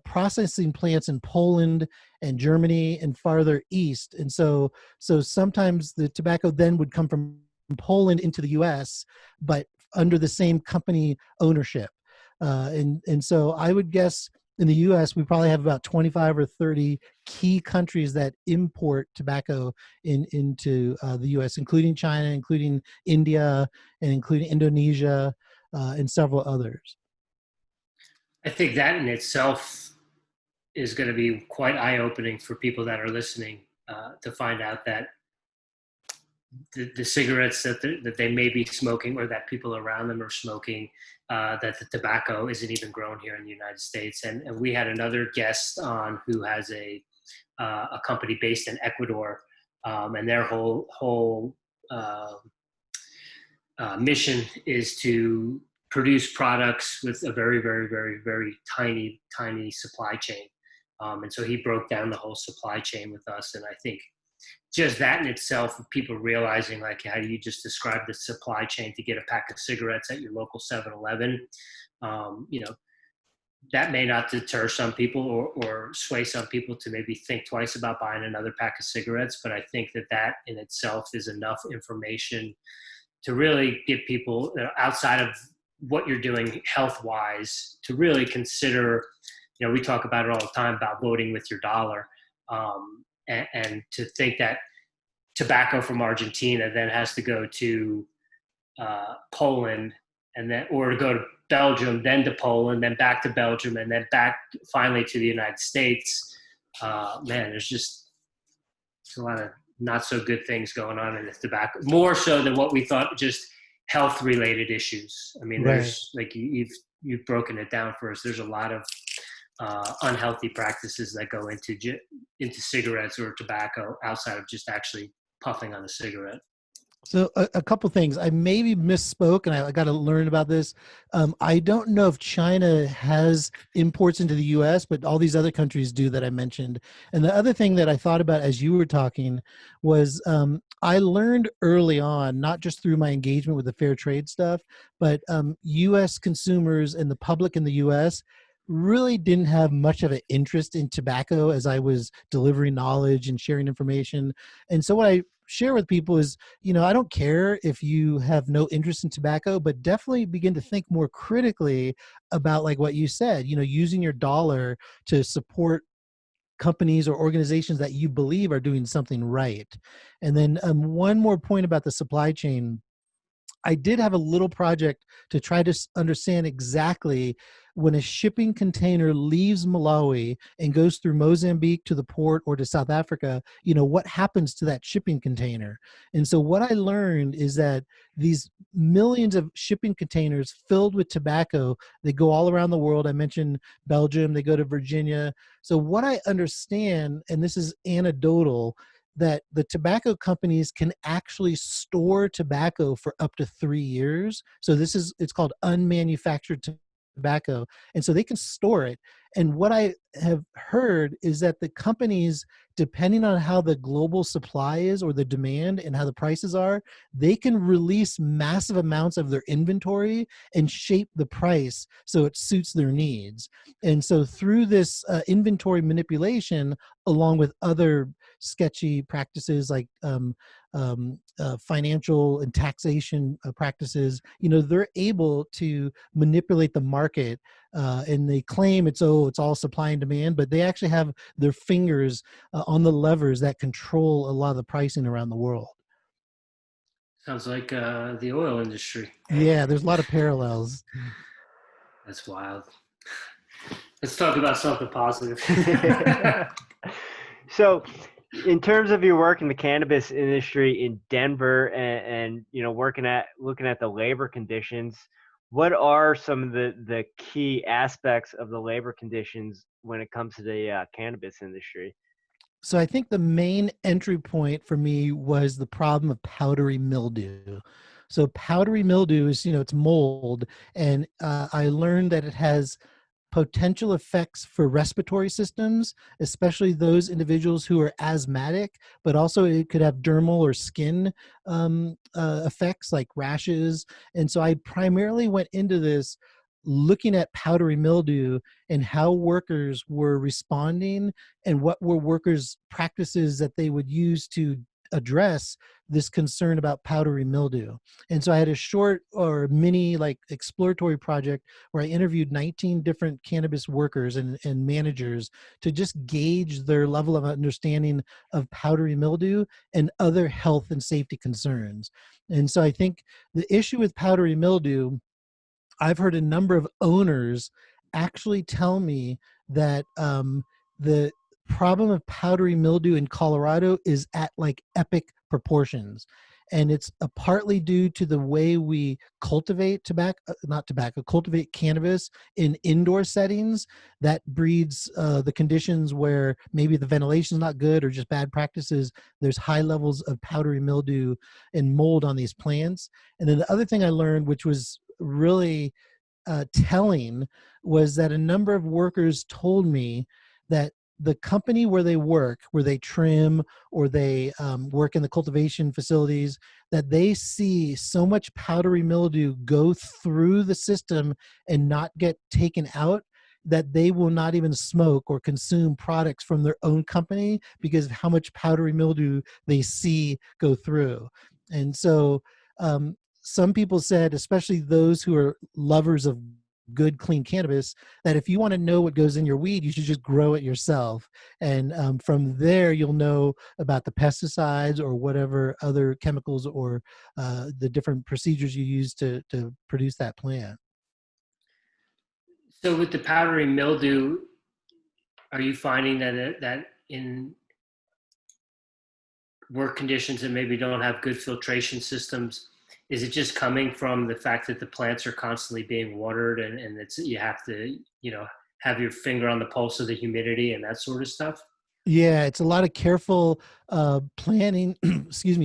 processing plants in Poland and Germany and farther east. And so sometimes the tobacco then would come from Poland into the U.S., but under the same company ownership. And so I would guess in the U.S., we probably have about 25 or 30 key countries that import tobacco into the U.S., including China, including India, and including Indonesia, and several others.
I think that in itself is going to be quite eye-opening for people that are listening to find out that the cigarettes that they may be smoking or that people around them are smoking, that the tobacco isn't even grown here in the United States. And we had another guest on who has a company based in Ecuador, and their whole mission is to produce products with a very, very, very, very tiny supply chain. And so he broke down the whole supply chain with us. And I think just that in itself, people realizing like how you just described the supply chain to get a pack of cigarettes at your local 7-Eleven, that may not deter some people or sway some people to maybe think twice about buying another pack of cigarettes. But I think that in itself is enough information to really give people outside of what you're doing health-wise to really consider, we talk about it all the time about voting with your dollar. And to think that tobacco from Argentina then has to go to Poland and then, or to go to Belgium, then to Poland, then back to Belgium, and then back finally to the United States. There's a lot of not so good things going on in the tobacco, more so than what we thought, just health related issues. I mean, there's like you've broken it down for us. There's a lot of unhealthy practices that go into cigarettes or tobacco outside of just actually puffing on a cigarette.
So a couple things. I maybe misspoke, and I got to learn about this. I don't know if China has imports into the U.S., but all these other countries do that I mentioned. And the other thing that I thought about as you were talking was I learned early on, not just through my engagement with the fair trade stuff, but U.S. consumers and the public in the U.S. really didn't have much of an interest in tobacco as I was delivering knowledge and sharing information. And so what I share with people is, I don't care if you have no interest in tobacco, but definitely begin to think more critically about like what you said, using your dollar to support companies or organizations that you believe are doing something right. And then one more point about the supply chain. I did have a little project to try to understand exactly when a shipping container leaves Malawi and goes through Mozambique to the port or to South Africa, what happens to that shipping container? And so what I learned is that these millions of shipping containers filled with tobacco, they go all around the world. I mentioned Belgium, they go to Virginia. So what I understand, and this is anecdotal, that the tobacco companies can actually store tobacco for up to 3 years. So it's called unmanufactured tobacco. And so they can store it. And what I have heard is that the companies, depending on how the global supply is or the demand and how the prices are, they can release massive amounts of their inventory and shape the price so it suits their needs. And so through this inventory manipulation, along with other sketchy practices like financial and taxation practices, they're able to manipulate the market, and they claim it's all supply and demand, but they actually have their fingers on the levers that control a lot of the pricing around the world.
Sounds like the oil industry.
Yeah, there's a lot of parallels.
That's wild. Let's talk about something positive.
So, in terms of your work in the cannabis industry in Denver and looking at the labor conditions, what are some of the key aspects of the labor conditions when it comes to the cannabis industry?
So I think the main entry point for me was the problem of powdery mildew. So powdery mildew is, it's mold, and I learned that it has potential effects for respiratory systems, especially those individuals who are asthmatic, but also it could have dermal or skin effects like rashes. And so I primarily went into this looking at powdery mildew and how workers were responding and what were workers' practices that they would use to address this concern about powdery mildew. And so I had a short or mini exploratory project where I interviewed 19 different cannabis workers and managers to just gauge their level of understanding of powdery mildew and other health and safety concerns. And so I think the issue with powdery mildew, I've heard a number of owners actually tell me that the problem of powdery mildew in Colorado is at epic proportions. And it's partly due to the way we cultivate cultivate cannabis in indoor settings that breeds the conditions where maybe the ventilation is not good or just bad practices. There's high levels of powdery mildew and mold on these plants. And then the other thing I learned, which was really telling, was that a number of workers told me that the company where they work, where they trim or they work in the cultivation facilities, that they see so much powdery mildew go through the system and not get taken out, that they will not even smoke or consume products from their own company because of how much powdery mildew they see go through. And so some people said, especially those who are lovers of good, clean cannabis, that if you want to know what goes in your weed, you should just grow it yourself. And from there, you'll know about the pesticides or whatever other chemicals or the different procedures you use to produce that plant.
So with the powdery mildew, are you finding that in work conditions that maybe don't have good filtration systems, is it just coming from the fact that the plants are constantly being watered and it's, you have to, have your finger on the pulse of the humidity and that sort of stuff?
Yeah, it's a lot of careful planning,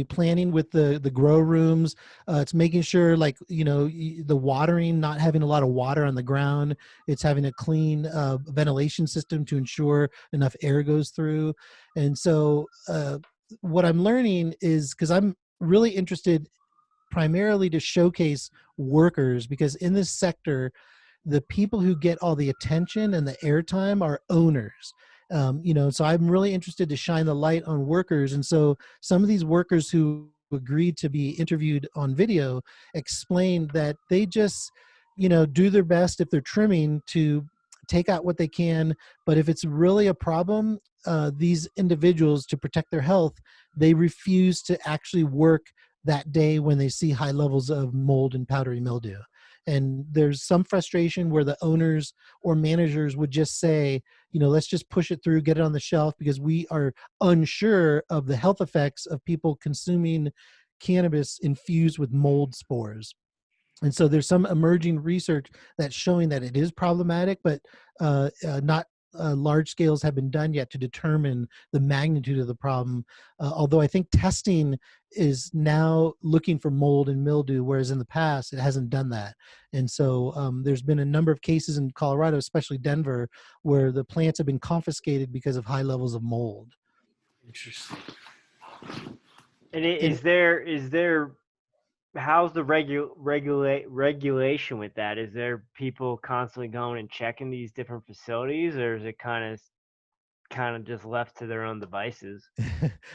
planning with the grow rooms. It's making sure the watering, not having a lot of water on the ground. It's having a clean ventilation system to ensure enough air goes through. And so what I'm learning is, because I'm really interested primarily to showcase workers, because in this sector, the people who get all the attention and the airtime are owners. So I'm really interested to shine the light on workers. And so some of these workers who agreed to be interviewed on video explained that they just, do their best if they're trimming to take out what they can. But if it's really a problem, these individuals, to protect their health, they refuse to actually work that day when they see high levels of mold and powdery mildew. And there's some frustration where the owners or managers would just say, let's just push it through, get it on the shelf, because we are unsure of the health effects of people consuming cannabis infused with mold spores. And so there's some emerging research that's showing that it is problematic, but not large scales have been done yet to determine the magnitude of the problem. Although I think testing is now looking for mold and mildew, whereas in the past it hasn't done that. And so there's been a number of cases in Colorado, especially Denver, where the plants have been confiscated because of high levels of mold.
Interesting.
And is there how's the regulation with that? Is there people constantly going and checking these different facilities, or is it kind of just left to their own devices?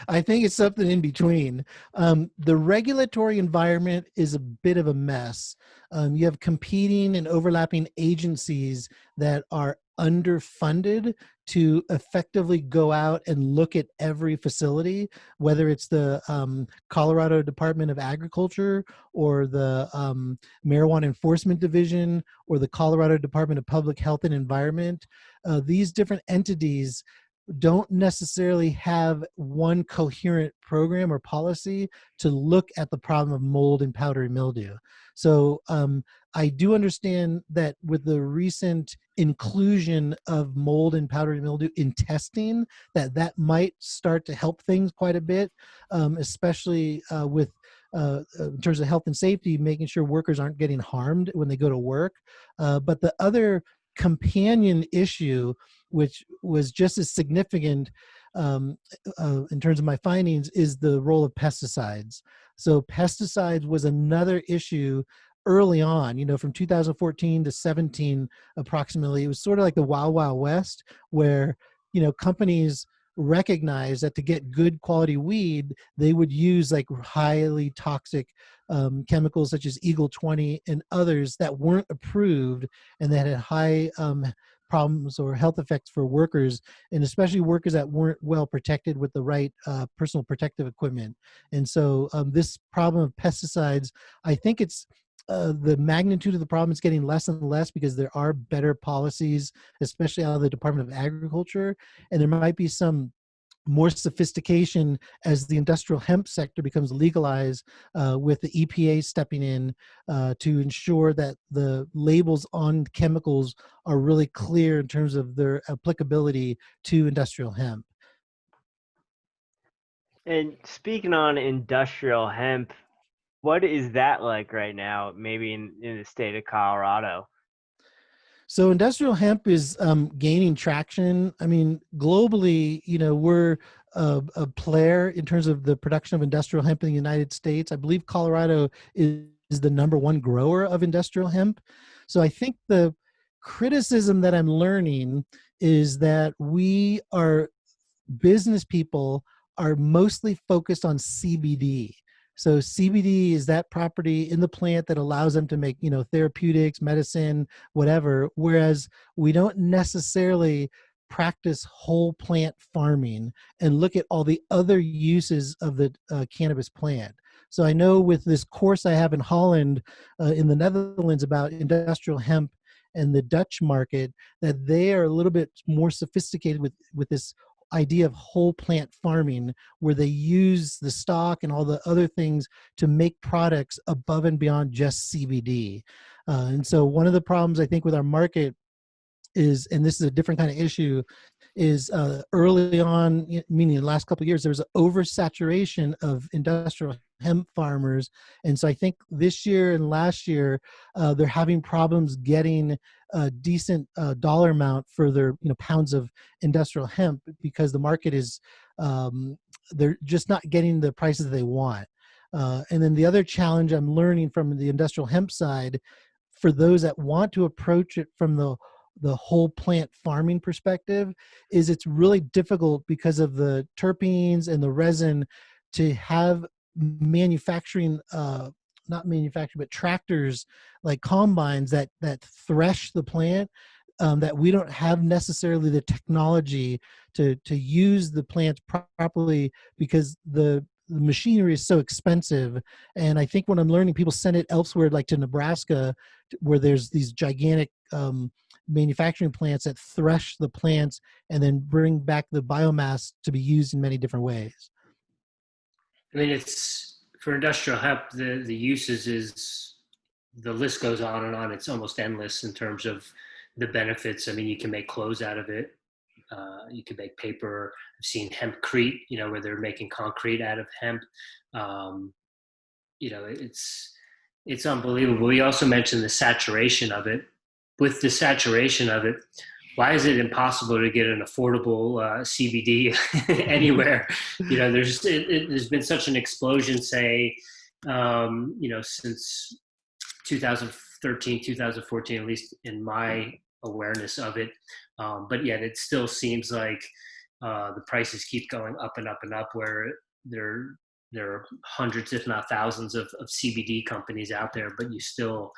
I think it's something in between. The regulatory environment is a bit of a mess. You have competing and overlapping agencies that are underfunded to effectively go out and look at every facility, whether it's the Colorado Department of Agriculture or the Marijuana Enforcement Division or the Colorado Department of Public Health and Environment. These different entities don't necessarily have one coherent program or policy to look at the problem of mold and powdery mildew. So I do understand that with the recent inclusion of mold and powdery mildew in testing, that might start to help things quite a bit, especially with in terms of health and safety, making sure workers aren't getting harmed when they go to work. But the other companion issue, which was just as significant in terms of my findings, is the role of pesticides. So pesticides was another issue early on, from 2014 to 17 approximately. It was sort of like the Wild Wild West, where, companies recognized that to get good quality weed, they would use like highly toxic chemicals such as Eagle 20 and others that weren't approved and that had high problems or health effects for workers, and especially workers that weren't well protected with the right personal protective equipment. And so this problem of pesticides, I think it's the magnitude of the problem is getting less and less because there are better policies, especially out of the Department of Agriculture, and there might be some more sophistication as the industrial hemp sector becomes legalized, with the EPA stepping in to ensure that the labels on chemicals are really clear in terms of their applicability to industrial hemp.
And speaking on industrial hemp, what is that like right now, maybe in the state of Colorado?
So industrial hemp is gaining traction. I mean, globally, we're a player in terms of the production of industrial hemp in the United States. I believe Colorado is the #1 grower of industrial hemp. So I think the criticism that I'm learning is that we are business people are mostly focused on CBD. So CBD is that property in the plant that allows them to make, therapeutics, medicine, whatever, whereas we don't necessarily practice whole plant farming and look at all the other uses of the cannabis plant. So I know with this course I have in Holland, in the Netherlands, about industrial hemp and the Dutch market, that they are a little bit more sophisticated with this idea of whole plant farming, where they use the stock and all the other things to make products above and beyond just CBD. And so one of the problems I think with our market is, and this is a different kind of issue, is early on, meaning the last couple of years, there was an oversaturation of industrial hemp farmers. And so I think this year and last year, they're having problems getting a decent dollar amount for their pounds of industrial hemp, because the market is, they're just not getting the prices they want. And then the other challenge I'm learning from the industrial hemp side, for those that want to approach it from the whole plant farming perspective, is it's really difficult because of the terpenes and the resin to have manufacturing, not manufacturing, but tractors like combines that thresh the plant, that we don't have necessarily the technology to use the plants properly, because the machinery is so expensive. And I think what I'm learning, people send it elsewhere, like to Nebraska, where there's these gigantic manufacturing plants that thresh the plants and then bring back the biomass to be used in many different ways.
I mean, it's for industrial hemp, the uses is, the list goes on and on. It's almost endless in terms of the benefits. I mean, you can make clothes out of it. You can make paper. I've seen hempcrete, where they're making concrete out of hemp. It's unbelievable. We also mentioned the saturation of it. With the saturation of it, why is it impossible to get an affordable CBD anywhere? There's been such an explosion, say, since 2013, 2014, at least in my awareness of it. But yet it still seems like the prices keep going up and up and up, where there are hundreds, if not thousands, of CBD companies out there, but you still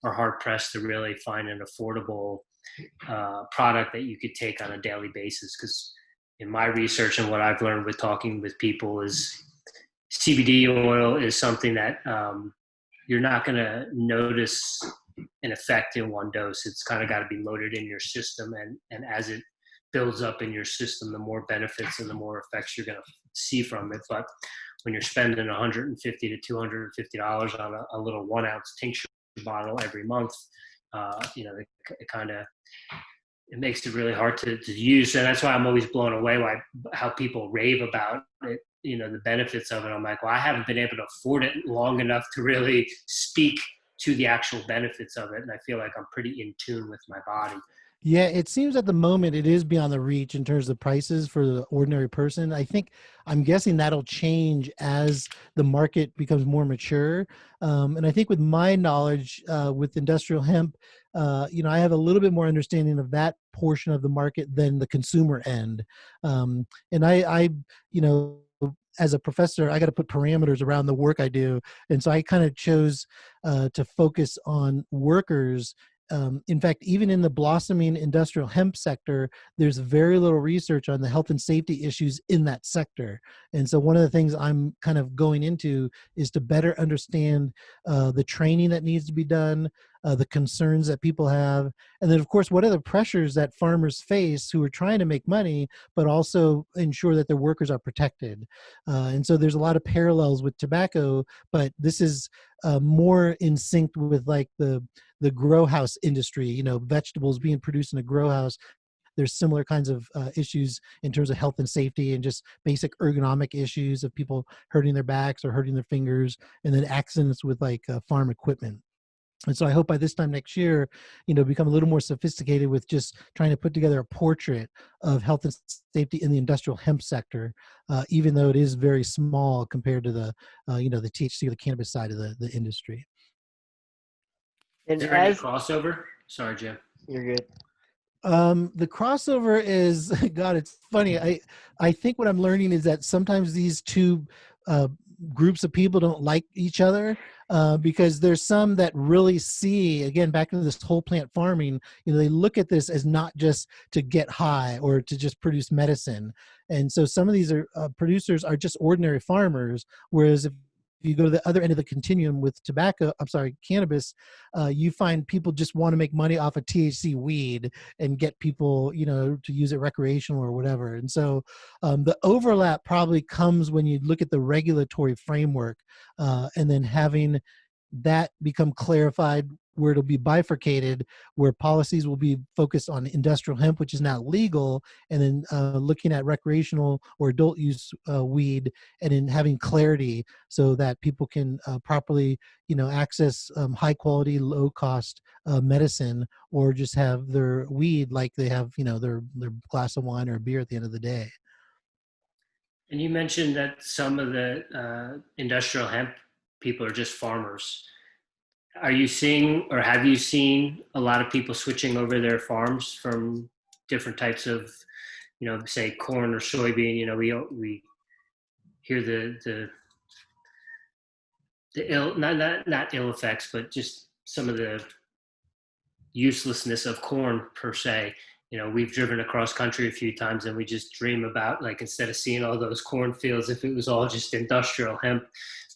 are hard pressed to really find an affordable product that you could take on a daily basis. Because in my research and what I've learned with talking with people is CBD oil is something that you're not going to notice an effect in one dose. It's kind of got to be loaded in your system. And as it builds up in your system, the more benefits and the more effects you're going to see from it. But when you're spending $150 to $250 on a little 1 ounce tincture bottle every month, it makes it really hard to use. And that's why I'm always blown away by how people rave about it, the benefits of it. I'm like, well, I haven't been able to afford it long enough to really speak to the actual benefits of it. And I feel like I'm pretty in tune with my body.
Yeah, it seems at the moment it is beyond the reach in terms of prices for the ordinary person. I'm guessing that'll change as the market becomes more mature. And I think with my knowledge with industrial hemp, I have a little bit more understanding of that portion of the market than the consumer end. And I as a professor, I got to put parameters around the work I do. And so I kind of chose to focus on workers. In fact, even in the blossoming industrial hemp sector, there's very little research on the health and safety issues in that sector. And so one of the things I'm kind of going into is to better understand the training that needs to be done, the concerns that people have, and then of course, what are the pressures that farmers face who are trying to make money, but also ensure that their workers are protected. And so there's a lot of parallels with tobacco, but this is more in sync with like the grow house industry, vegetables being produced in a grow house. There's similar kinds of issues in terms of health and safety and just basic ergonomic issues of people hurting their backs or hurting their fingers, and then accidents with like farm equipment. And so I hope by this time next year, become a little more sophisticated with just trying to put together a portrait of health and safety in the industrial hemp sector, even though it is very small compared to the THC or the cannabis side of the industry.
And is there any crossover? Sorry, Jim.
You're good.
The crossover is, God, it's funny. I think what I'm learning is that sometimes these two groups of people don't like each other because there's some that really see, again, back into this whole plant farming, they look at this as not just to get high or to just produce medicine. And so some of these producers are just ordinary farmers, whereas if you go to the other end of the continuum with cannabis, you find people just want to make money off of THC weed and get people, to use it recreational or whatever. And so the overlap probably comes when you look at the regulatory framework and then having that become clarified, where it'll be bifurcated, where policies will be focused on industrial hemp, which is now legal, and then looking at recreational or adult use weed, and then having clarity so that people can properly, access high quality, low cost medicine, or just have their weed like they have, their glass of wine or beer at the end of the day.
And you mentioned that some of the industrial hemp people are just farmers. Are you seeing, or have you seen a lot of people switching over their farms from different types of, say corn or soybean? We hear the ill, not ill effects, but just some of the uselessness of corn per se. We've driven across country a few times and we just dream about, like, instead of seeing all those cornfields, if it was all just industrial hemp,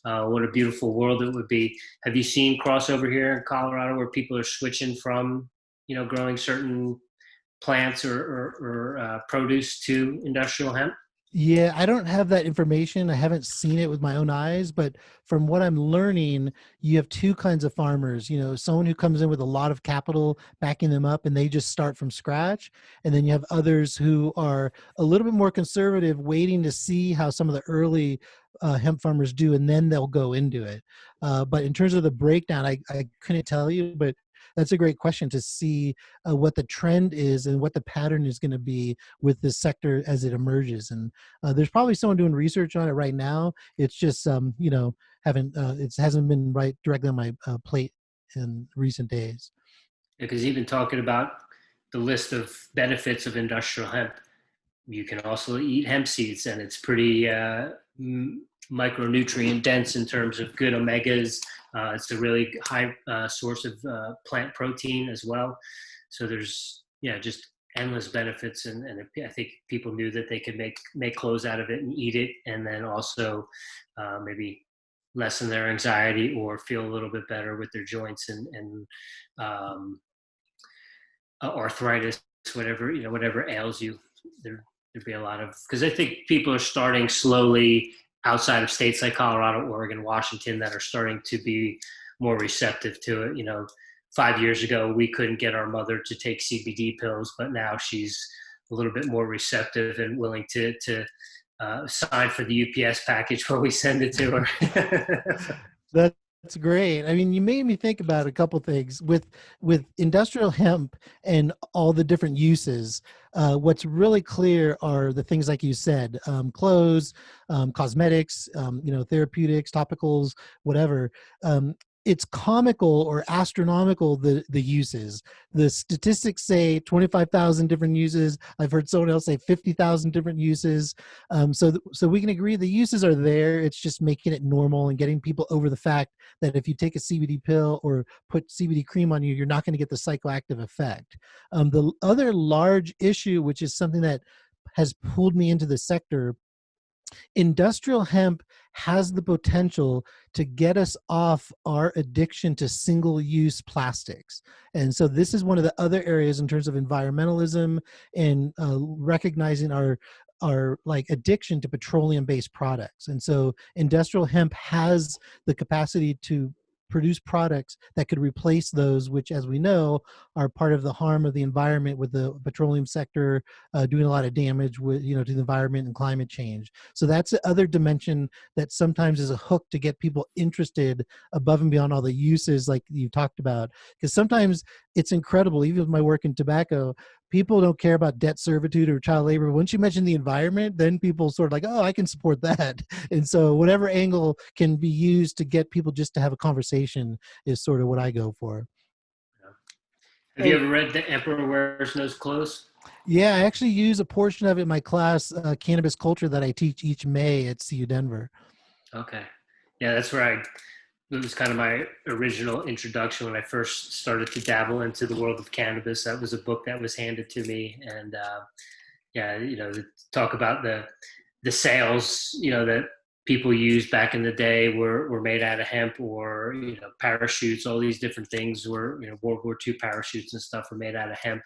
what a beautiful world it would be. Have you seen crossover here in Colorado where people are switching from, growing certain plants or produce to industrial hemp?
Yeah, I don't have that information. I haven't seen it with my own eyes, but from what I'm learning, you have two kinds of farmers. You know, someone who comes in with a lot of capital backing them up and they just start from scratch. And then you have others who are a little bit more conservative, waiting to see how some of the early hemp farmers do, and then they'll go into it. But in terms of the breakdown, I couldn't tell you, but that's a great question to see what the trend is and what the pattern is going to be with this sector as it emerges. And there's probably someone doing research on it right now. It's just, you know, haven't it hasn't been right directly on my plate in recent days.
Because even talking about the list of benefits of industrial hemp, you can also eat hemp seeds, and it's pretty micronutrient dense in terms of good omegas. It's a really high source of plant protein as well. So there's just endless benefits, and I think people knew that they could make clothes out of it and eat it, and then also maybe lessen their anxiety or feel a little bit better with their joints and arthritis, whatever ails you. There'd be a lot of, because I think people are starting slowly outside of states like Colorado, Oregon, Washington, that are starting to be more receptive to it. 5 years ago, we couldn't get our mother to take CBD pills, but now she's a little bit more receptive and willing to sign for the UPS package when we send it to her.
That's great. I mean, you made me think about a couple things with industrial hemp and all the different uses. What's really clear are the things like you said, clothes, cosmetics, therapeutics, topicals, whatever. It's comical or astronomical, the uses. The statistics say 25,000 different uses. I've heard someone else say 50,000 different uses. So we can agree the uses are there. It's just making it normal and getting people over the fact that if you take a CBD pill or put CBD cream on you, you're not going to get the psychoactive effect. The other large issue, which is something that has pulled me into the sector, industrial hemp has the potential to get us off our addiction to single-use plastics. And so this is one of the other areas in terms of environmentalism and recognizing our like addiction to petroleum-based products. And so industrial hemp has the capacity to produce products that could replace those, which, as we know, are part of the harm of the environment, with the petroleum sector doing a lot of damage with, to the environment and climate change. So that's the other dimension that sometimes is a hook to get people interested above and beyond all the uses like you talked about. Because sometimes it's incredible, even with my work in tobacco, people don't care about debt servitude or child labor. But once you mention the environment, then people sort of like, oh, I can support that. And so whatever angle can be used to get people just to have a conversation is sort of what I go for.
Have you ever read The Emperor Wears No Clothes?
Yeah, I actually use a portion of it in my class, Cannabis Culture, that I teach each May at CU Denver.
Okay. Yeah, that's where it was kind of my original introduction when I first started to dabble into the world of cannabis. That was a book that was handed to me. And talk about the sails, that people used back in the day were made out of hemp, or, parachutes, all these different things were, World War II parachutes and stuff were made out of hemp.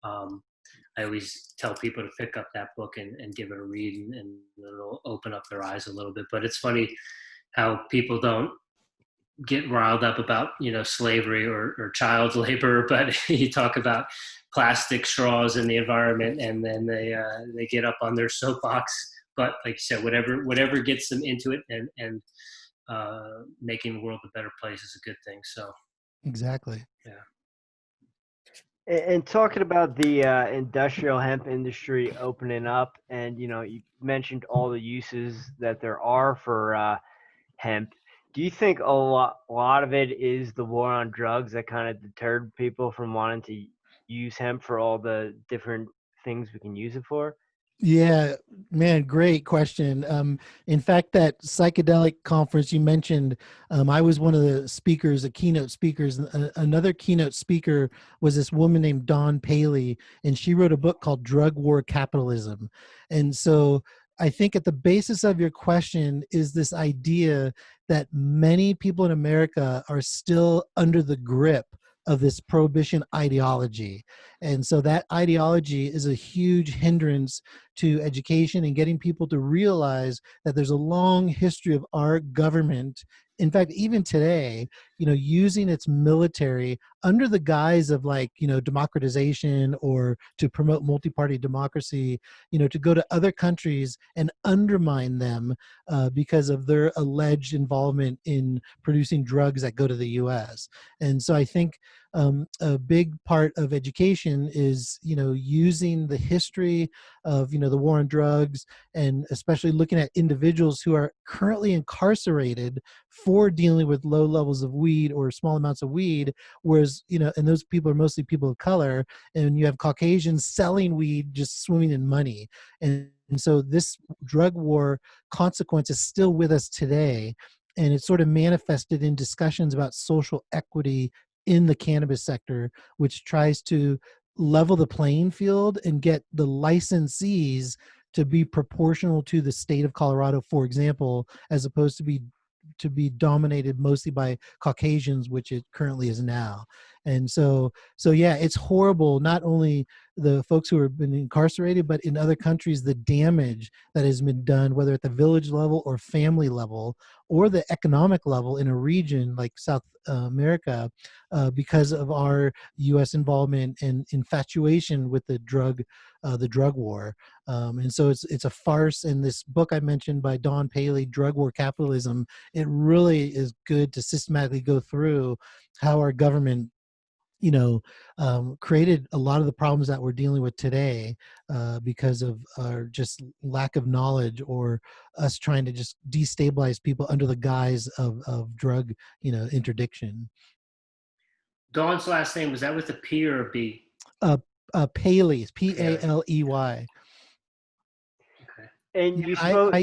I always tell people to pick up that book and give it a read, and it'll open up their eyes a little bit. But it's funny how people don't get riled up about, slavery or child labor, but you talk about plastic straws in the environment, and then they get up on their soapbox. But like you said, whatever gets them into it and making the world a better place is a good thing. So
exactly.
Yeah.
And talking about the industrial hemp industry opening up, and you mentioned all the uses that there are for hemp. Do you think a lot of it is the war on drugs that kind of deterred people from wanting to use hemp for all the different things we can use it for?
Yeah, man, great question. In fact, that psychedelic conference you mentioned, I was one of the speakers, keynote speakers. Another keynote speaker was this woman named Dawn Paley, and she wrote a book called Drug War Capitalism. And so I think at the basis of your question is this idea that many people in America are still under the grip of this prohibition ideology. And so that ideology is a huge hindrance to education and getting people to realize that there's a long history of our government, in fact, even today, using its military under the guise of democratization or to promote multi-party democracy, to go to other countries and undermine them because of their alleged involvement in producing drugs that go to the US. And so I think a big part of education is, using the history of, the war on drugs, and especially looking at individuals who are currently incarcerated for dealing with low levels of weed or small amounts of weed, whereas, and those people are mostly people of color, and you have Caucasians selling weed, just swimming in money. And so this drug war consequence is still with us today. And it's sort of manifested in discussions about social equity in the cannabis sector, which tries to level the playing field and get the licensees to be proportional to the state of Colorado, for example, as opposed to be dominated mostly by Caucasians, which it currently is now. And so yeah, it's horrible. Not only the folks who have been incarcerated, but in other countries, the damage that has been done, whether at the village level or family level, or the economic level in a region like South America, because of our U.S. involvement and infatuation with the drug war. And so it's a farce. And this book I mentioned by Don Paley, Drug War Capitalism, it really is good to systematically go through how our government created a lot of the problems that we're dealing with today because of our just lack of knowledge, or us trying to just destabilize people under the guise of drug, interdiction.
Dawn's last name, was that with a P or a B?
Paley, Paley.
Okay.
And you spoke.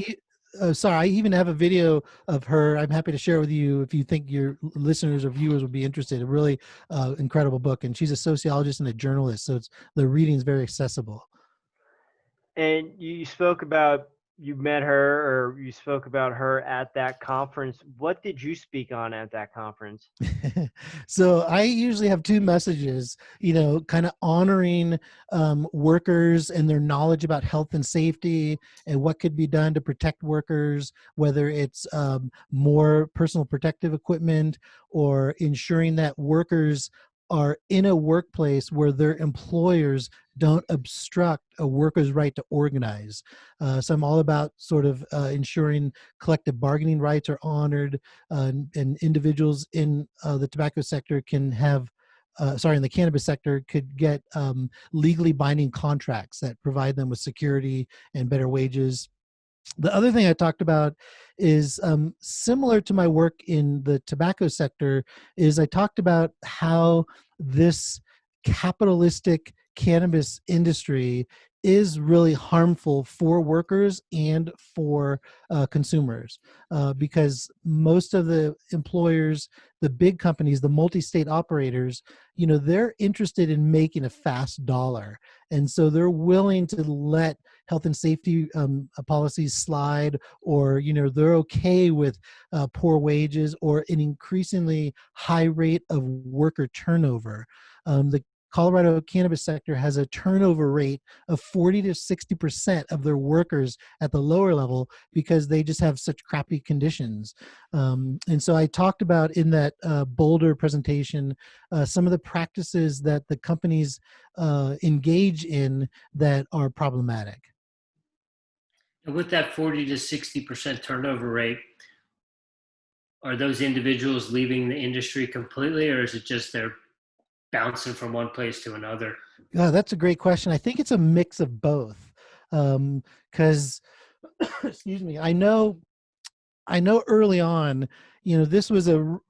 Sorry, I even have a video of her. I'm happy to share with you if you think your listeners or viewers would be interested. A really incredible book, and she's a sociologist and a journalist, so the reading is very accessible.
And you spoke about, you met her, or you spoke about her at that conference. What did you speak on at that conference?
So I usually have two messages, kind of honoring workers and their knowledge about health and safety and what could be done to protect workers, whether it's more personal protective equipment or ensuring that workers are in a workplace where their employers don't obstruct a worker's right to organize. So I'm all about sort of ensuring collective bargaining rights are honored, and individuals in the tobacco sector can have, in the cannabis sector could get legally binding contracts that provide them with security and better wages. The other thing I talked about is similar to my work in the tobacco sector, is I talked about how this capitalistic cannabis industry is really harmful for workers and for consumers, because most of the employers, the big companies, the multi-state operators, they're interested in making a fast dollar. And so they're willing to let health and safety policies slide, or, they're okay with poor wages or an increasingly high rate of worker turnover. The Colorado cannabis sector has a turnover rate of 40 to 60% of their workers at the lower level because they just have such crappy conditions. And so I talked about in that Boulder presentation some of the practices that the companies engage in that are problematic.
And with that 40 to 60% turnover rate, are those individuals leaving the industry completely, or is it just they're bouncing from one place to another?
That's a great question. I think it's a mix of both. Because, excuse me, I know early on,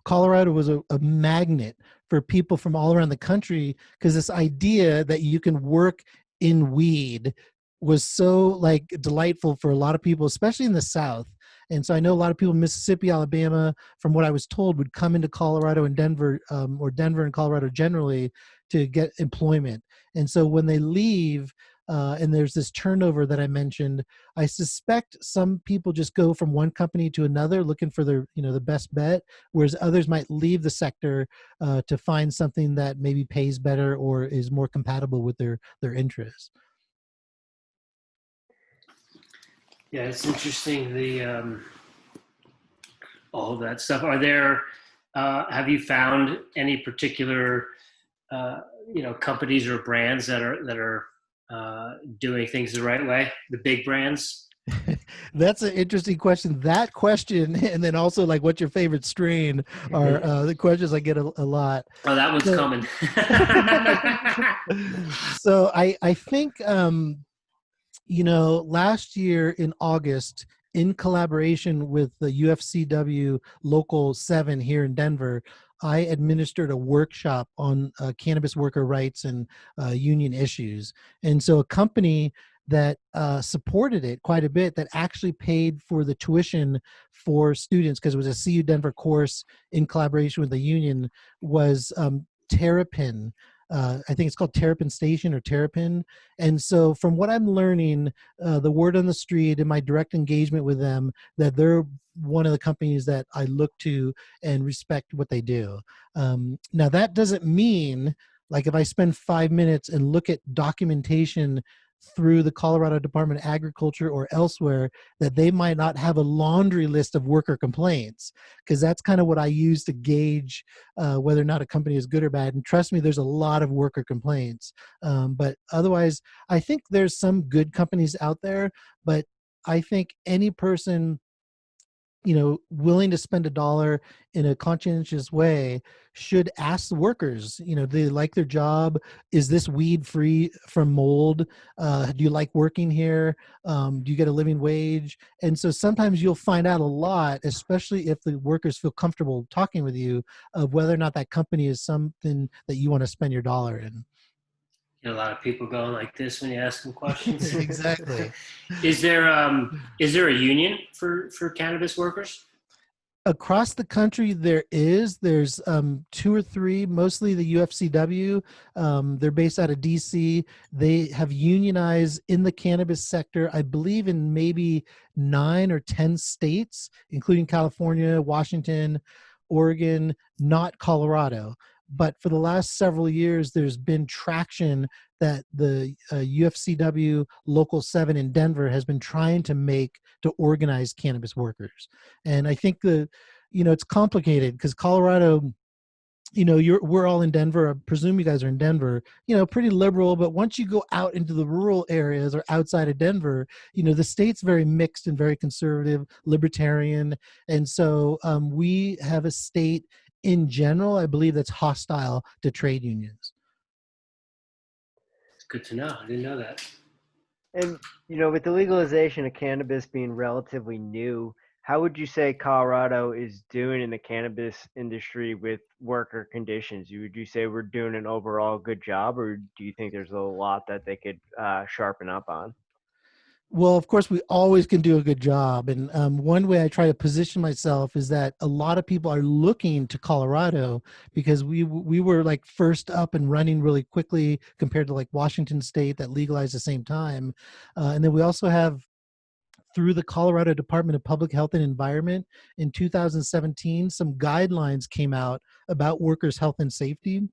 Colorado was a magnet for people from all around the country, because this idea that you can work in weed was so delightful for a lot of people, especially in the South. And so I know a lot of people in Mississippi, Alabama, from what I was told, would come into Colorado and Denver, or Denver and Colorado generally, to get employment. And so when they leave, and there's this turnover that I mentioned, I suspect some people just go from one company to another looking for their, the best bet, whereas others might leave the sector to find something that maybe pays better or is more compatible with their interests.
Yeah, it's interesting. All of that stuff. Are there? Have you found any particular, companies or brands that are doing things the right way? The big brands.
That's an interesting question. That question, and then also like, what's your favorite strain, are the questions I get a lot.
Oh, that one's
So,
coming.
so I think last year in August, in collaboration with the UFCW Local 7 here in Denver, I administered a workshop on cannabis worker rights and union issues. And so a company that supported it quite a bit, that actually paid for the tuition for students, because it was a CU Denver course in collaboration with the union, was Terrapin. I think it's called Terrapin Station or Terrapin. And so from what I'm learning, the word on the street and my direct engagement with them, that they're one of the companies that I look to and respect what they do. Now, that doesn't mean, like, if I spend 5 minutes and look at documentation through the Colorado Department of Agriculture or elsewhere, that they might not have a laundry list of worker complaints, because that's kind of what I use to gauge whether or not a company is good or bad. And trust me, there's a lot of worker complaints. But otherwise, I think there's some good companies out there, but I think any person willing to spend $1 in a conscientious way should ask the workers, do they like their job? Is this weed free from mold? Do you like working here? Do you get a living wage? And so sometimes you'll find out a lot, especially if the workers feel comfortable talking with you, of whether or not that company is something that you want to spend your dollar in.
A lot of people going like this when you ask them questions.
Exactly.
Is there a union for cannabis workers?
Across the country, there's 2 or 3, mostly the UFCW. They're based out of DC. They have unionized in the cannabis sector, I believe, in maybe 9 or 10 states, including California, Washington, Oregon, not Colorado. But for the last several years, there's been traction that the UFCW Local 7 in Denver has been trying to make to organize cannabis workers. And I think it's complicated because Colorado, we're all in Denver. I presume you guys are in Denver, pretty liberal. But once you go out into the rural areas or outside of Denver, the state's very mixed and very conservative, libertarian. And so we have a state in general, I believe, that's hostile to trade unions.
It's good to know. I didn't know that.
And, with the legalization of cannabis being relatively new, how would you say Colorado is doing in the cannabis industry with worker conditions? Would you say we're doing an overall good job, or do you think there's a lot that they could sharpen up on?
Well, of course, we always can do a good job. And one way I try to position myself is that a lot of people are looking to Colorado because we were like first up and running really quickly compared to like Washington State that legalized at the same time. And then we also have, through the Colorado Department of Public Health and Environment in 2017, some guidelines came out about workers' health and safety.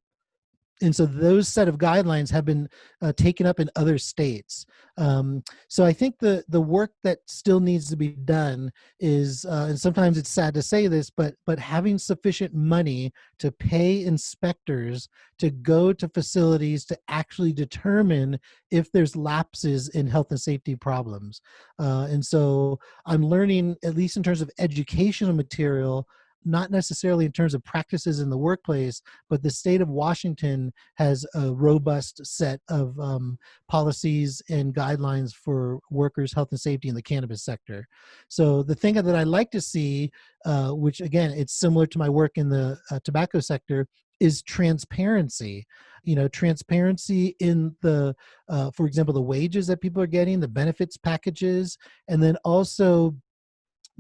And so those set of guidelines have been taken up in other states. So I think the work that still needs to be done is, and sometimes it's sad to say this, but having sufficient money to pay inspectors to go to facilities to actually determine if there's lapses in health and safety problems. And so I'm learning, at least in terms of educational material, not necessarily in terms of practices in the workplace, but the state of Washington has a robust set of policies and guidelines for workers' health and safety in the cannabis sector. So the thing that I like to see, which again, it's similar to my work in the tobacco sector, is transparency. Transparency in the, for example, the wages that people are getting, the benefits packages, and then also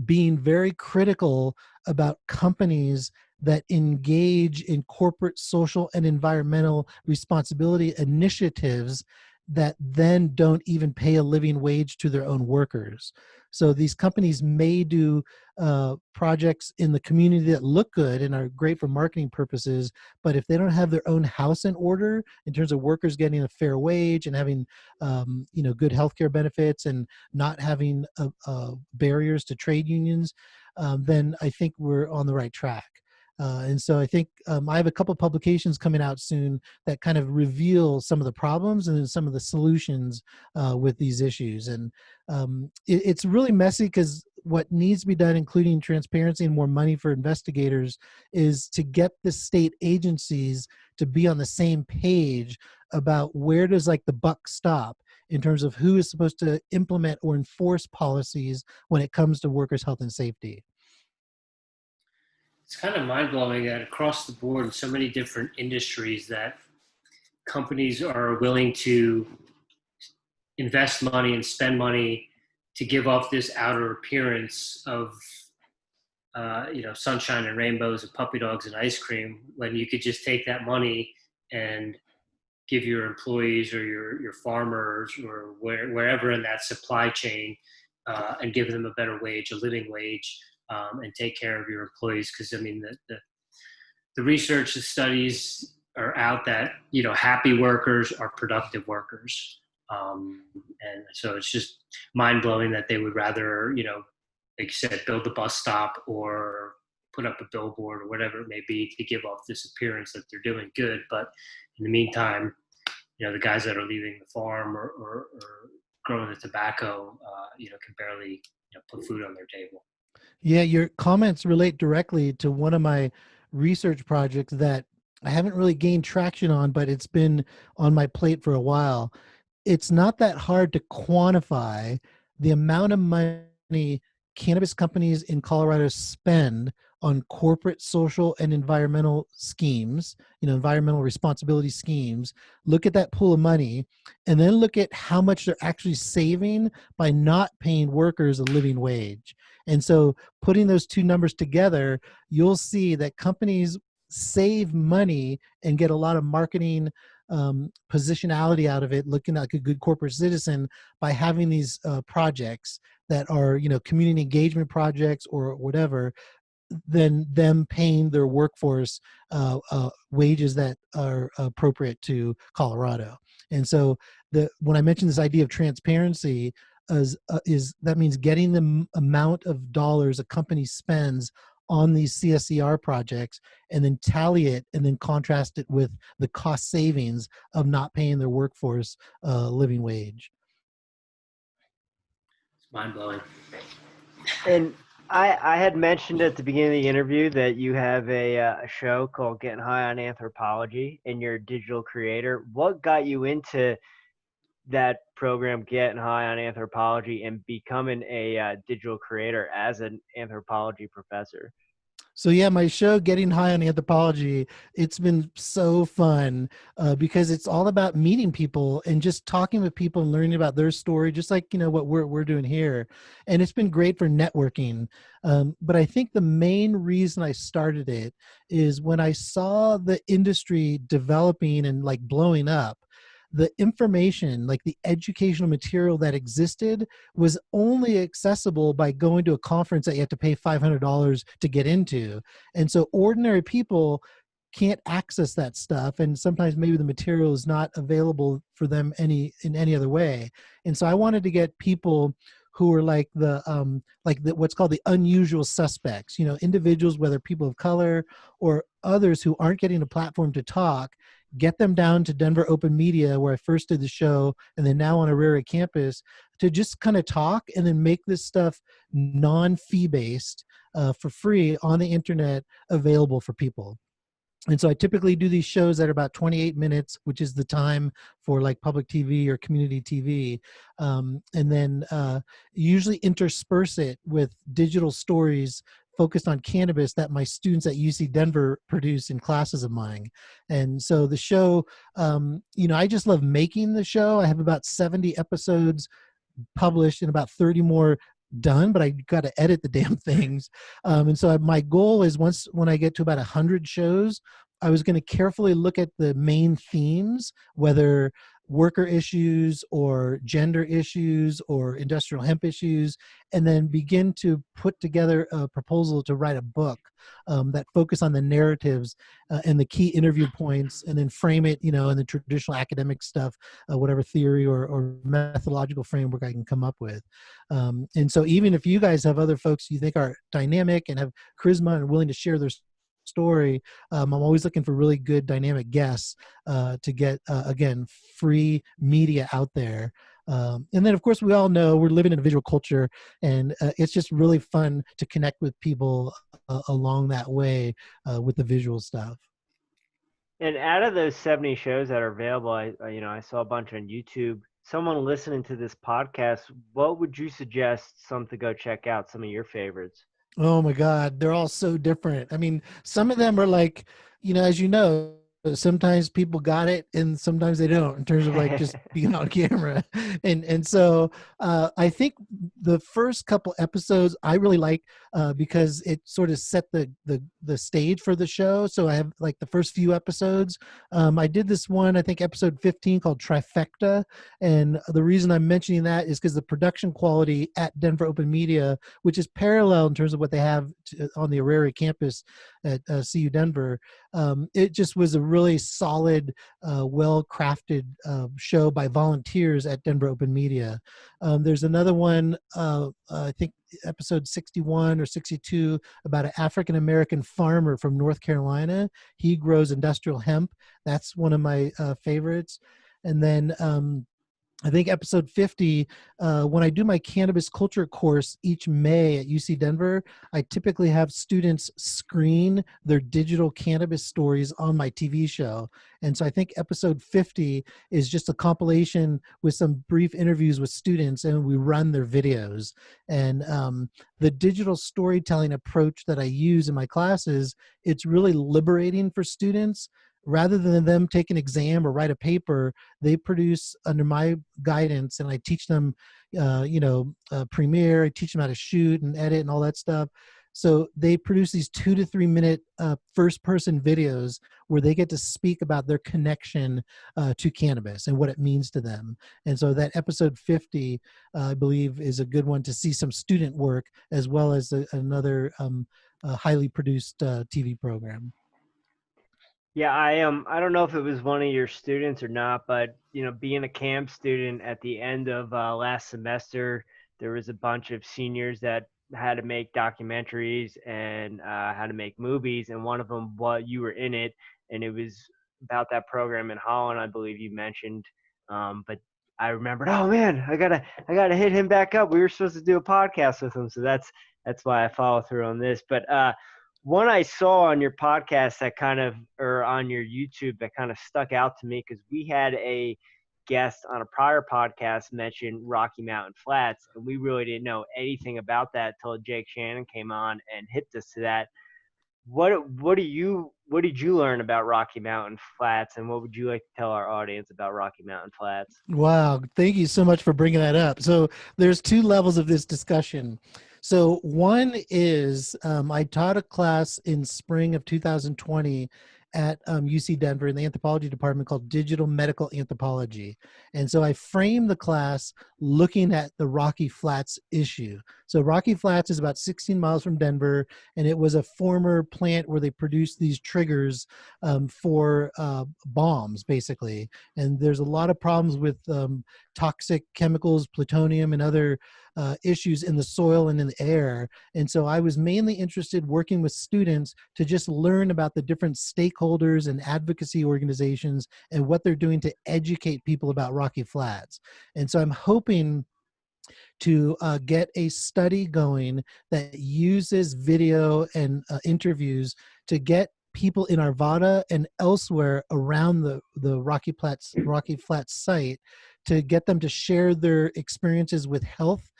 being very critical about companies that engage in corporate, social, and environmental responsibility initiatives that then don't even pay a living wage to their own workers. So these companies may do projects in the community that look good and are great for marketing purposes, but if they don't have their own house in order in terms of workers getting a fair wage and having good healthcare benefits and not having barriers to trade unions, then I think we're on the right track. And so I think I have a couple publications coming out soon that kind of reveal some of the problems and then some of the solutions with these issues. And it's really messy because what needs to be done, including transparency and more money for investigators, is to get the state agencies to be on the same page about where does like the buck stop in terms of who is supposed to implement or enforce policies when it comes to workers' health and safety.
It's kind of mind-blowing that across the board in so many different industries that companies are willing to invest money and spend money to give off this outer appearance of sunshine and rainbows and puppy dogs and ice cream, when you could just take that money and give your employees or your farmers or wherever in that supply chain and give them a better wage, a living wage, and take care of your employees. Because I mean, the research, the studies are out that happy workers are productive workers, and so it's just mind blowing that they would rather like you said, build the bus stop or put up a billboard or whatever it may be to give off this appearance that they're doing good. But in the meantime, the guys that are leaving the farm or growing the tobacco, can barely put food on their table.
Yeah, your comments relate directly to one of my research projects that I haven't really gained traction on, but it's been on my plate for a while. It's not that hard to quantify the amount of money cannabis companies in Colorado spend on corporate, social, and environmental schemes, environmental responsibility schemes. Look at that pool of money, and then look at how much they're actually saving by not paying workers a living wage. And so putting those two numbers together, you'll see that companies save money and get a lot of marketing positionality out of it, looking like a good corporate citizen by having these projects that are, community engagement projects or whatever, than them paying their workforce wages that are appropriate to Colorado. And so when I mentioned this idea of transparency, is that means getting the amount of dollars a company spends on these CSER projects and then tally it and then contrast it with the cost savings of not paying their workforce a living wage.
It's mind-blowing.
And I had mentioned at the beginning of the interview that you have a show called Getting High on Anthropology and you're a digital creator. What got you into that program, Getting High on Anthropology, and becoming a digital creator as an anthropology professor?
So yeah, my show, Getting High on Anthropology, it's been so fun because it's all about meeting people and just talking with people and learning about their story, just like, what we're doing here. And it's been great for networking. But I think the main reason I started it is when I saw the industry developing and like blowing up, the information, like the educational material that existed, was only accessible by going to a conference that you have to pay $500 to get into. And so ordinary people can't access that stuff. And sometimes maybe the material is not available for them in any other way. And so I wanted to get people who are like what's called the unusual suspects, individuals, whether people of color or others who aren't getting a platform to talk, get them down to Denver Open Media, where I first did the show, and then now on Aurora campus, to just kind of talk and then make this stuff non-fee based for free on the internet available for people. And so I typically do these shows that are about 28 minutes, which is the time for like public TV or community TV. And then usually intersperse it with digital stories focused on cannabis that my students at UC Denver produce in classes of mine. And so the show, I just love making the show. I have about 70 episodes published and about 30 more done, but I got to edit the damn things. And so my goal is when I get to about 100 shows, I was going to carefully look at the main themes, whether worker issues or gender issues or industrial hemp issues, and then begin to put together a proposal to write a book that focus on the narratives and the key interview points, and then frame it, in the traditional academic stuff, whatever theory or methodological framework I can come up with. And so even if you guys have other folks you think are dynamic and have charisma and willing to share their story, I'm always looking for really good dynamic guests to get, again, free media out there. And then, of course, we all know we're living in a visual culture, and it's just really fun to connect with people along that way with the visual stuff.
And out of those 70 shows that are available, I saw a bunch on YouTube. Someone listening to this podcast, what would you suggest some to go check out, some of your favorites?
Oh my God, they're all so different. I mean, some of them are like, as you know, sometimes people got it and sometimes they don't, in terms of like just being on camera. And so I think the first couple episodes I really like because it sort of set the stage for the show. So I have like the first few episodes. I did this one, I think episode 15, called Trifecta. And the reason I'm mentioning that is because the production quality at Denver Open Media, which is parallel in terms of what they have on the Auraria campus at CU Denver, it just was a really solid, well-crafted show by volunteers at Denver Open Media. There's another one, I think episode 61 or 62, about an African-American farmer from North Carolina. He grows industrial hemp. That's one of my favorites. And then I think episode 50, when I do my cannabis culture course each May at UC Denver, I typically have students screen their digital cannabis stories on my TV show. And so I think episode 50 is just a compilation with some brief interviews with students, and we run their videos. And the digital storytelling approach that I use in my classes, it's really liberating for students. Rather than them take an exam or write a paper, they produce under my guidance, and I teach them, Premiere. I teach them how to shoot and edit and all that stuff. So they produce these 2 to 3 minute first-person videos where they get to speak about their connection to cannabis and what it means to them. And so that episode 50, I believe, is a good one to see some student work, as well as another highly produced TV program.
Yeah, I don't know if it was one of your students or not, but being a camp student at the end of last semester, there was a bunch of seniors that had to make documentaries and had to make movies, and one of them, you were in it, and it was about that program in Holland, I believe you mentioned. But I remembered, oh man, I gotta hit him back up. We were supposed to do a podcast with him, so that's why I follow through on this. But one I saw on your podcast or on your YouTube that kind of stuck out to me, because we had a guest on a prior podcast mention Rocky Mountain Flats, and we really didn't know anything about that until Jake Shannon came on and hipped us to that. What did you learn about Rocky Mountain Flats, and what would you like to tell our audience about Rocky Mountain Flats?
Wow, thank you so much for bringing that up. So there's 2 levels of this discussion. So one is I taught a class in spring of 2020 at UC Denver in the anthropology department called Digital Medical Anthropology. And so I framed the class looking at the Rocky Flats issue. So Rocky Flats is about 16 miles from Denver, and it was a former plant where they produced these triggers for bombs, basically. And there's a lot of problems with toxic chemicals, plutonium, and other issues in the soil and in the air. And so I was mainly interested working with students to just learn about the different stakeholders and advocacy organizations and what they're doing to educate people about Rocky Flats. And so I'm hoping to get a study going that uses video and interviews to get people in Arvada and elsewhere around the Rocky Flats site, to get them to share their experiences with health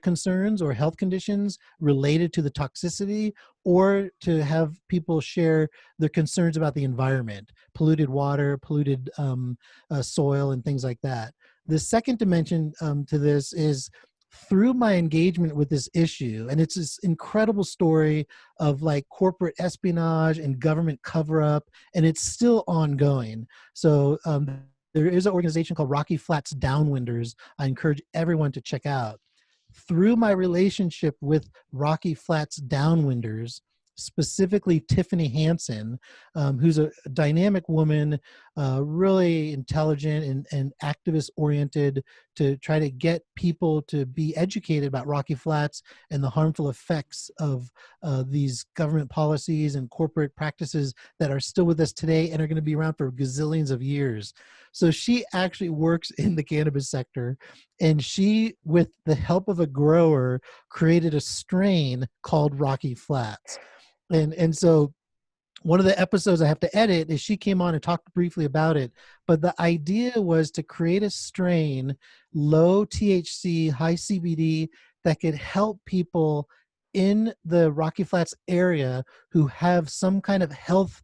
concerns or health conditions related to the toxicity, or to have people share their concerns about the environment, polluted water, polluted soil, and things like that. The second dimension to this is through my engagement with this issue, and it's this incredible story of like corporate espionage and government cover-up, and it's still ongoing. So there is an organization called Rocky Flats Downwinders. I encourage everyone to check out. Through my relationship with Rocky Flats Downwinders, specifically Tiffany Hansen, who's a dynamic woman, really intelligent and activist oriented, to try to get people to be educated about Rocky Flats and the harmful effects of these government policies and corporate practices that are still with us today and are going to be around for gazillions of years. So she actually works in the cannabis sector, and she, with the help of a grower, created a strain called Rocky Flats. And so one of the episodes I have to edit is she came on and talked briefly about it. But the idea was to create a strain, low THC, high CBD, that could help people in the Rocky Flats area who have some kind of health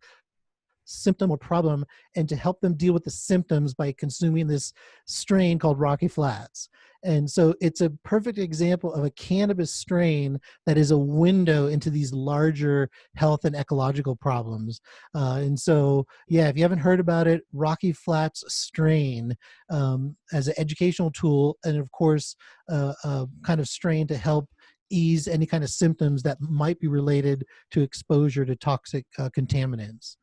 symptom or problem, and to help them deal with the symptoms by consuming this strain called Rocky Flats. And so it's a perfect example of a cannabis strain that is a window into these larger health and ecological problems. And so, yeah, if you haven't heard about it, Rocky Flats strain as an educational tool, and of course, a kind of strain to help ease any kind of symptoms that might be related to exposure to toxic contaminants.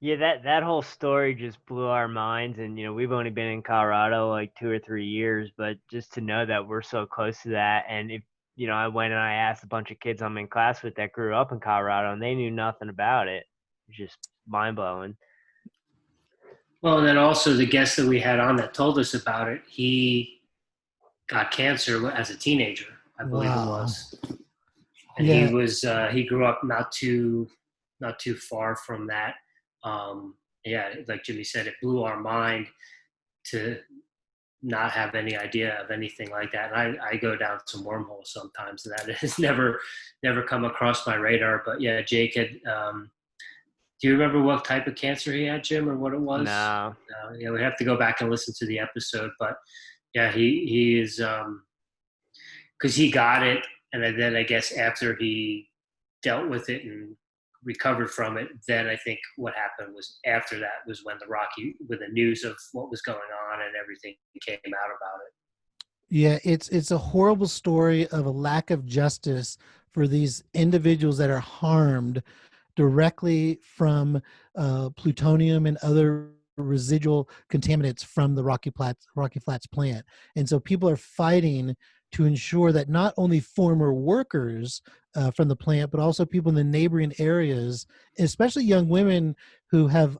Yeah, that whole story just blew our minds. And, we've only been in Colorado like 2 or 3 years, but just to know that we're so close to that. And if, I went and I asked a bunch of kids I'm in class with that grew up in Colorado, and they knew nothing about it. It's just mind blowing.
Well, and then also the guest that we had on that told us about it, he got cancer as a teenager, I believe it was. And he grew up not too far from that. Like Jimmy said, it blew our mind to not have any idea of anything like that. And I go down some wormholes sometimes, and that has never come across my radar. But yeah, Jake had, do you remember what type of cancer he had, Jim, or what it was?
No.
Yeah, we have to go back and listen to the episode, but yeah, he is, cause he got it. And then I guess after he dealt with it and recovered from it, then I think what happened was after that was when with the news of what was going on and everything came out about it.
Yeah, it's a horrible story of a lack of justice for these individuals that are harmed directly from plutonium and other residual contaminants from the Rocky Flats plant. And so people are fighting to ensure that not only former workers from the plant, but also people in the neighboring areas, especially young women who have,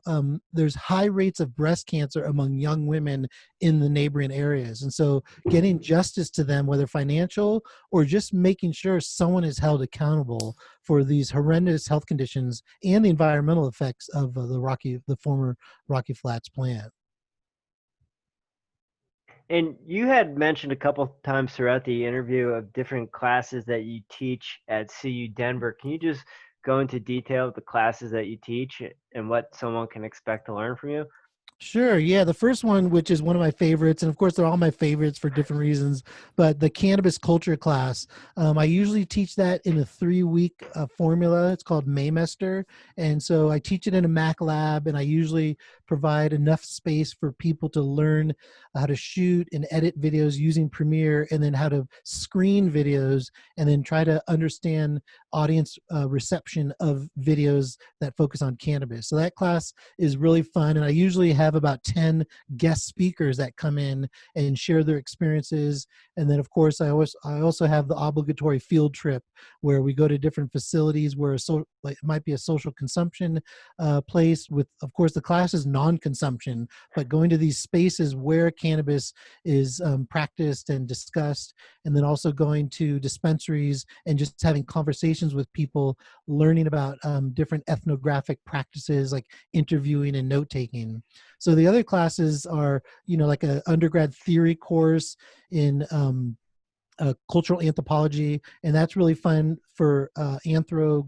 there's high rates of breast cancer among young women in the neighboring areas. And so getting justice to them, whether financial or just making sure someone is held accountable for these horrendous health conditions and the environmental effects of the former Rocky Flats plant.
And you had mentioned a couple times throughout the interview of different classes that you teach at CU Denver. Can you just go into detail of the classes that you teach and what someone can expect to learn from you?
Sure. Yeah. The first one, which is one of my favorites, and of course they're all my favorites for different reasons, but the cannabis culture class, I usually teach that in a 3-week formula. It's called Maymester. And so I teach it in a Mac lab, and I usually provide enough space for people to learn how to shoot and edit videos using Premiere, and then how to screen videos, and then try to understand audience reception of videos that focus on cannabis. So that class is really fun. And I usually have about 10 guest speakers that come in and share their experiences. And then of course, I also have the obligatory field trip where we go to different facilities where it might be a social consumption place with, of course, the class is non-consumption, but going to these spaces where cannabis is practiced and discussed, and then also going to dispensaries and just having conversations with people, learning about different ethnographic practices like interviewing and note-taking. So the other classes are, like an undergrad theory course in cultural anthropology, and that's really fun for anthro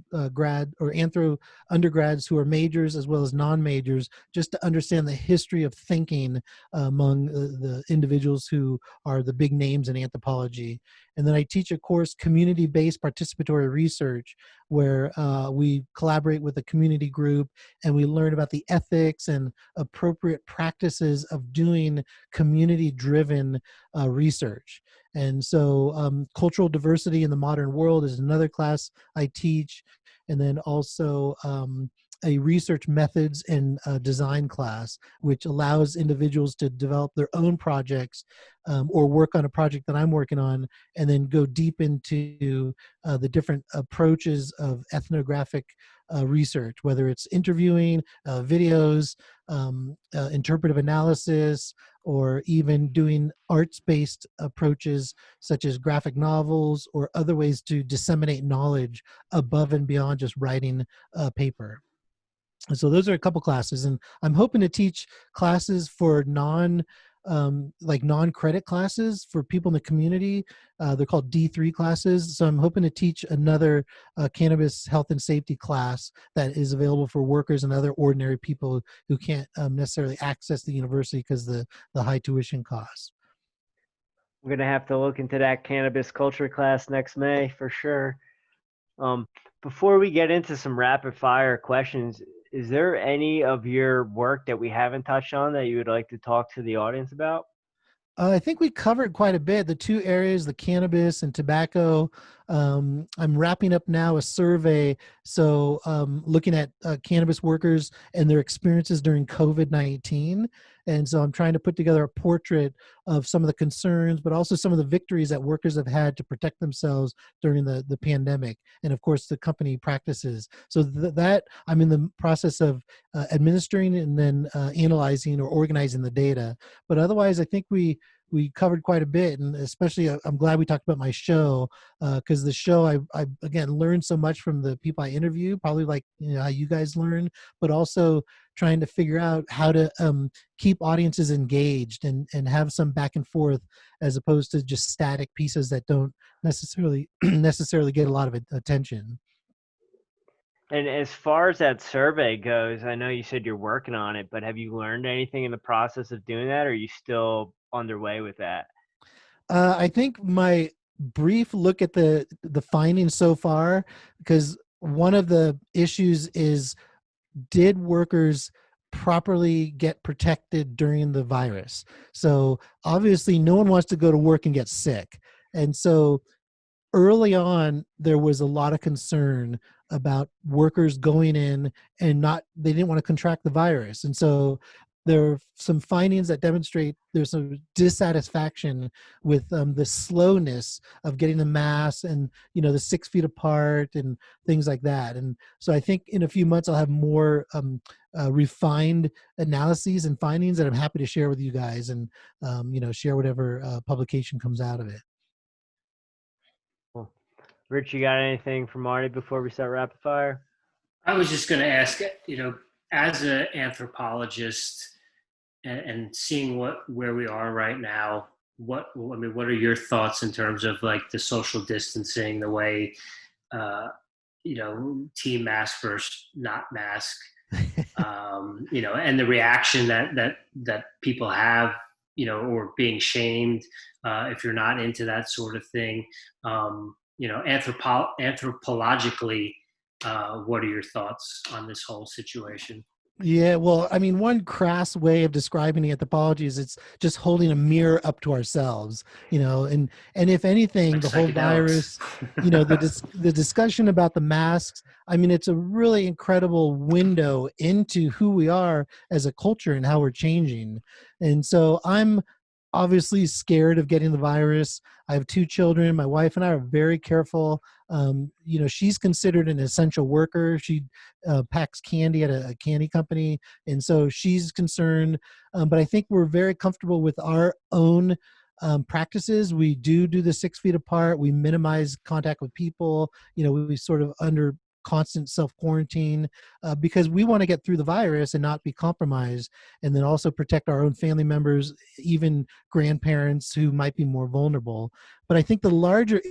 undergrads who are majors as well as non-majors, just to understand the history of thinking among the individuals who are the big names in anthropology. And then I teach a course, community-based participatory research, where we collaborate with a community group and we learn about the ethics and appropriate practices of doing community-driven research. And so cultural diversity in the modern world is another class I teach. And then also a research methods and design class, which allows individuals to develop their own projects or work on a project that I'm working on, and then go deep into the different approaches of ethnographic research, whether it's interviewing, videos, interpretive analysis, or even doing arts-based approaches such as graphic novels or other ways to disseminate knowledge above and beyond just writing a paper. And so those are a couple classes, and I'm hoping to teach classes for non-credit classes for people in the community. They're called D3 classes. So I'm hoping to teach another cannabis health and safety class that is available for workers and other ordinary people who can't necessarily access the university because of the high tuition costs.
I'm going to have to look into that cannabis culture class next May for sure. Before we get into some rapid fire questions, is there any of your work that we haven't touched on that you would like to talk to the audience about?
I think we covered quite a bit. The two areas, the cannabis and tobacco. I'm wrapping up now a survey. So looking at cannabis workers and their experiences during COVID-19. And so I'm trying to put together a portrait of some of the concerns, but also some of the victories that workers have had to protect themselves during the pandemic. And of course, the company practices. So that I'm in the process of administering and then analyzing or organizing the data. But otherwise, I think we covered quite a bit, and especially I'm glad we talked about my show, because the show I again learned so much from the people I interview, probably like how you guys learn, but also trying to figure out how to keep audiences engaged and have some back and forth as opposed to just static pieces that don't necessarily get a lot of attention.
And as far as that survey goes, I know you said you're working on it, but have you learned anything in the process of doing that, or are you still underway with that?
I think my brief look at the findings so far, because one of the issues is, did workers properly get protected during the virus? So obviously no one wants to go to work and get sick. And so early on, there was a lot of concern about workers going in and they didn't want to contract the virus. And so there are some findings that demonstrate there's some dissatisfaction with the slowness of getting the masks and, the 6 feet apart and things like that. And so I think in a few months, I'll have more refined analyses and findings that I'm happy to share with you guys, and, share whatever publication comes out of it.
Well, Rich, you got anything for Marty before we start rapid fire?
I was just going to ask, as an anthropologist, and seeing where we are right now, what are your thoughts in terms of like the social distancing, the way, team mask versus not mask, and the reaction that people have, or being shamed if you're not into that sort of thing, anthropologically, what are your thoughts on this whole situation?
Yeah, well, I mean, one crass way of describing anthropology is it's just holding a mirror up to ourselves, and if anything, like the whole virus, the discussion about the masks, I mean, it's a really incredible window into who we are as a culture and how we're changing. And so I'm obviously scared of getting the virus. I have 2 children. My wife and I are very careful. She's considered an essential worker. She packs candy at a candy company. And so she's concerned. But I think we're very comfortable with our own practices. We do the 6 feet apart. We minimize contact with people. We sort of under constant self-quarantine because we want to get through the virus and not be compromised, and then also protect our own family members, even grandparents who might be more vulnerable. But I think the larger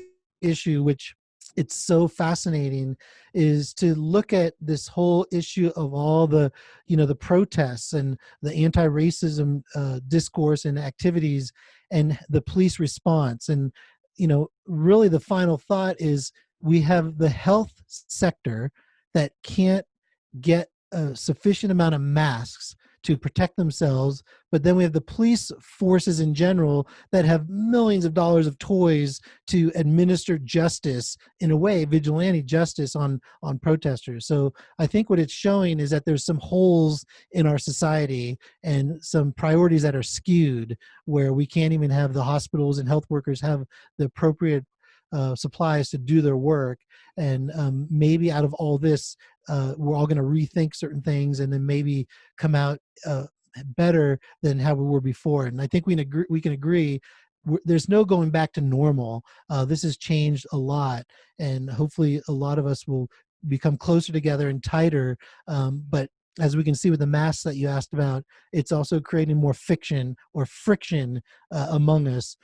issue, which it's so fascinating, is to look at this whole issue of all the protests and the anti-racism discourse and activities and the police response. And really the final thought is we have the health sector that can't get a sufficient amount of masks to protect themselves, but then we have the police forces in general that have millions of dollars of toys to administer justice, in a way, vigilante justice on protesters. So I think what it's showing is that there's some holes in our society and some priorities that are skewed, where we can't even have the hospitals and health workers have the appropriate supplies to do their work. And maybe out of all this, we're all going to rethink certain things and then maybe come out better than how we were before. And I think we can agree there's no going back to normal. This has changed a lot, and hopefully a lot of us will become closer together and tighter. But as we can see with the masks that you asked about, it's also creating more fiction or friction among us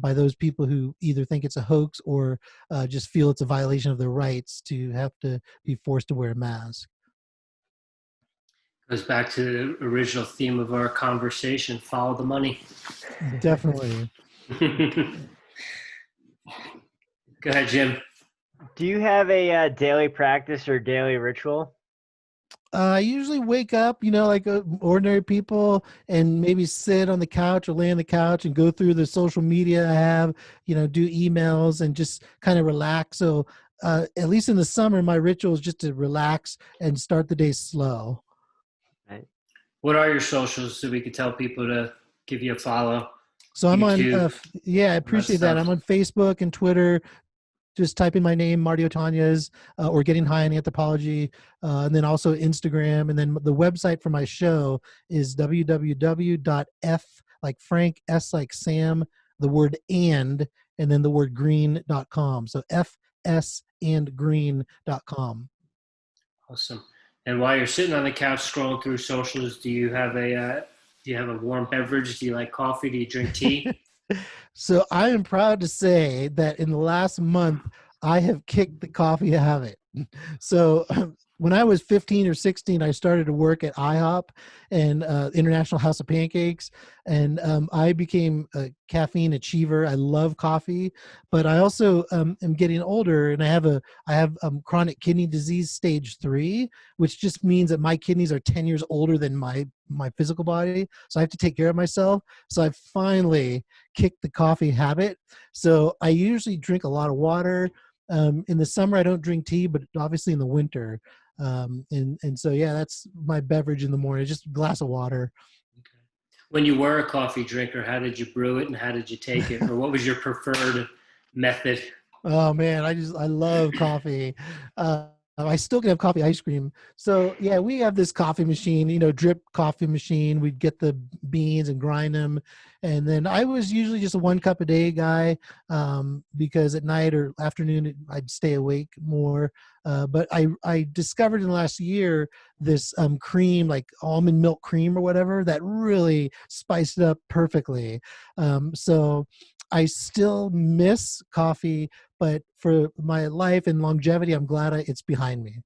by those people who either think it's a hoax or just feel it's a violation of their rights to have to be forced to wear a mask.
Goes back to the original theme of our conversation: follow the money.
Definitely.
Go ahead, Jim.
Do you have a daily practice or daily ritual?
I usually wake up, like ordinary people, and maybe sit on the couch or lay on the couch and go through the social media I have, do emails and just kind of relax. So at least in the summer, my ritual is just to relax and start the day slow.
Right.
What are your socials so we could tell people to give you a follow?
So I'm
YouTube,
on, I appreciate that. I'm on Facebook and Twitter. Just type in my name, Marty Otaniez, or Getting High on Anthropology, and then also Instagram. And then the website for my show is www.f, like Frank, S like Sam, the word and then the word green.com. So fsandgreen.com.
Awesome. And while you're sitting on the couch scrolling through socials, do you have a warm beverage? Do you like coffee? Do you drink tea?
So I am proud to say that in the last month, I have kicked the coffee habit. So when I was 15 or 16, I started to work at IHOP and International House of Pancakes. And I became a caffeine achiever. I love coffee, but I also am getting older, and I have chronic kidney disease stage 3, which just means that my kidneys are 10 years older than my physical body. So I have to take care of myself. So I finally kicked the coffee habit. So I usually drink a lot of water. In the summer, I don't drink tea, but obviously in the winter. And so, yeah, that's my beverage in the morning, just a glass of water.
Okay. When you were a coffee drinker, how did you brew it and how did you take it? Or what was your preferred method?
Oh man, I love coffee. I still can have coffee ice cream. So yeah, we have this coffee machine, drip coffee machine. We'd get the beans and grind them. And then I was usually just a 1 cup a day guy because at night or afternoon, I'd stay awake more. But I discovered in the last year this cream, like almond milk cream or whatever, that really spiced it up perfectly. So I still miss coffee, but for my life and longevity, I'm glad it's behind me.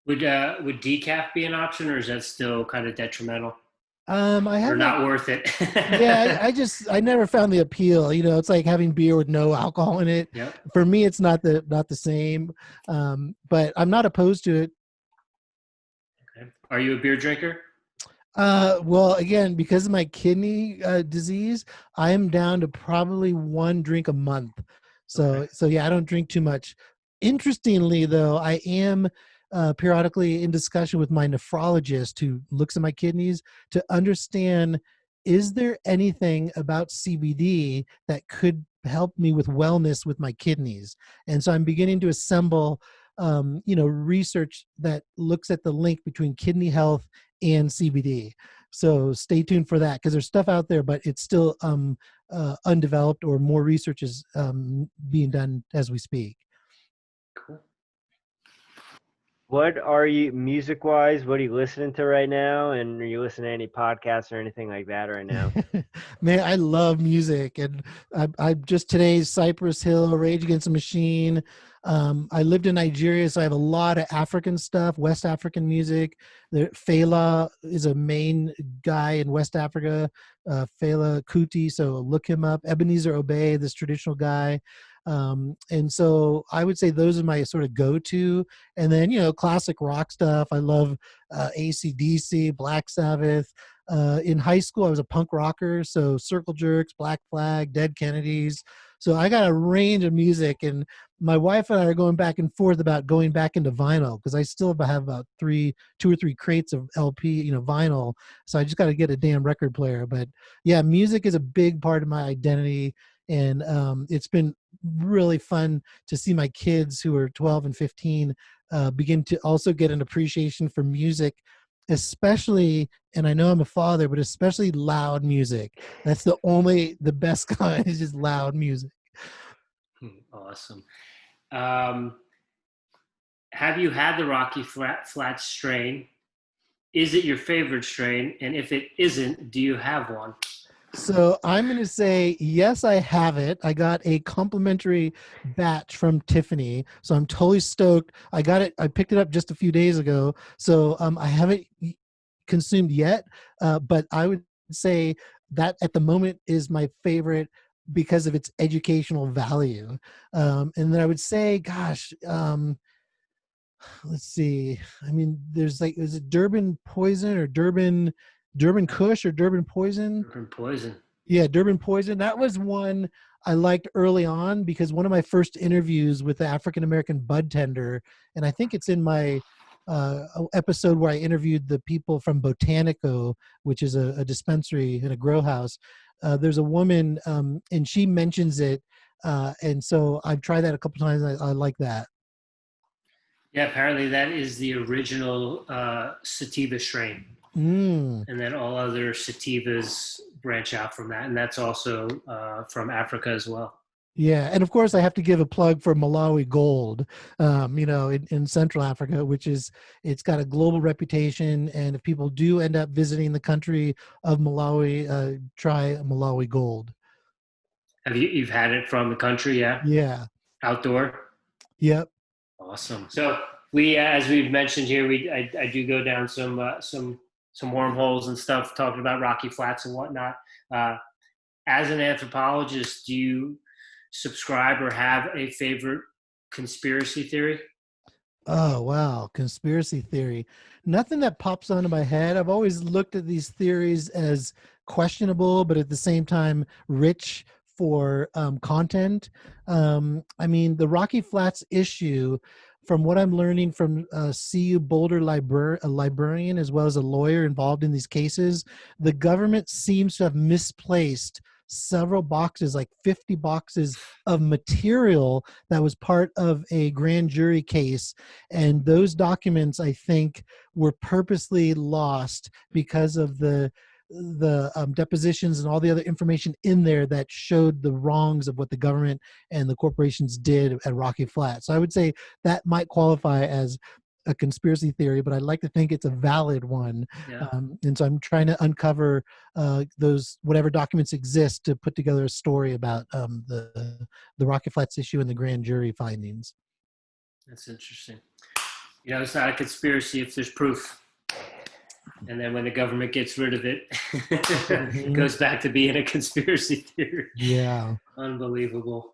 Would decaf be an option, or is that still kind of detrimental?
I have
or not worth it.
Yeah, I never found the appeal. It's like having beer with no alcohol in it.
Yep.
For me, it's not the same. But I'm not opposed to it.
Okay. Are you a beer drinker?
Well, again, because of my kidney disease, I am down to probably 1 drink a month. So yeah, I don't drink too much. Interestingly, though, I am periodically in discussion with my nephrologist who looks at my kidneys to understand, is there anything about CBD that could help me with wellness with my kidneys? And so I'm beginning to assemble research that looks at the link between kidney health and CBD. So stay tuned for that, because there's stuff out there, but it's still undeveloped, or more research is being done as we speak.
Cool.
What are you music-wise? What are you listening to right now? And are you listening to any podcasts or anything like that right now?
Man, I love music, and I just today's Cypress Hill, Rage Against the Machine. I lived in Nigeria, so I have a lot of African stuff, West African music. Fela is a main guy in West Africa, Fela Kuti. So look him up. Ebenezer Obey, this traditional guy. And so I would say those are my sort of go-to. And then, classic rock stuff. I love AC/DC, Black Sabbath. In high school, I was a punk rocker, so Circle Jerks, Black Flag, Dead Kennedys. So I got a range of music, and my wife and I are going back and forth about going back into vinyl because I still have about 2 or 3 crates of LP, vinyl. So I just got to get a damn record player. But yeah, music is a big part of my identity, and it's been really fun to see my kids who are 12 and 15 begin to also get an appreciation for music, especially, and I know I'm a father, but especially loud music. That's the best kind is just loud music.
Awesome. Have you had the Rocky Flats strain? Is it your favorite strain? And if it isn't, do you have one?
So I'm going to say, yes, I have it. I got a complimentary batch from Tiffany. So I'm totally stoked. I got it. I picked it up just a few days ago. So I haven't consumed yet, but I would say that at the moment is my favorite because of its educational value. And then I would say, gosh, let's see. I mean, is it Durban Poison or Durban Kush or Durban Poison?
Durban Poison.
Yeah, Durban Poison. That was one I liked early on because one of my first interviews with the African American bud tender, and I think it's in my episode where I interviewed the people from Botanico, which is a dispensary and a grow house. There's a woman, and she mentions it, and so I've tried that a couple times. I like that.
Yeah, apparently that is the original sativa strain.
And
then all other sativas branch out from that. And that's also from Africa as well.
Yeah. And of course, I have to give a plug for Malawi Gold, in Central Africa, it's got a global reputation. And if people do end up visiting the country of Malawi, try Malawi Gold.
You've had it from the country? Yeah.
Yeah.
Outdoor?
Yep.
Awesome. So we, as we've mentioned here, I do go down some wormholes and stuff talking about Rocky Flats and whatnot. As an anthropologist, do you subscribe or have a favorite conspiracy theory?
Oh, wow. Conspiracy theory. Nothing that pops onto my head. I've always looked at these theories as questionable, but at the same time, rich for content. I mean, the Rocky Flats issue, from what I'm learning from CU Boulder a librarian as well as a lawyer involved in these cases, the government seems to have misplaced several boxes, like 50 boxes of material that was part of a grand jury case. And those documents, I think, were purposely lost because of the depositions and all the other information in there that showed the wrongs of what the government and the corporations did at Rocky Flats. So I would say that might qualify as a conspiracy theory, but I'd like to think it's a valid one.
Yeah.
And so I'm trying to uncover those, whatever documents exist, to put together a story about the Rocky Flats issue and the grand jury findings.
That's interesting. It's not a conspiracy if there's proof. And then when the government gets rid of it, it goes back to being a conspiracy theory.
Yeah.
Unbelievable.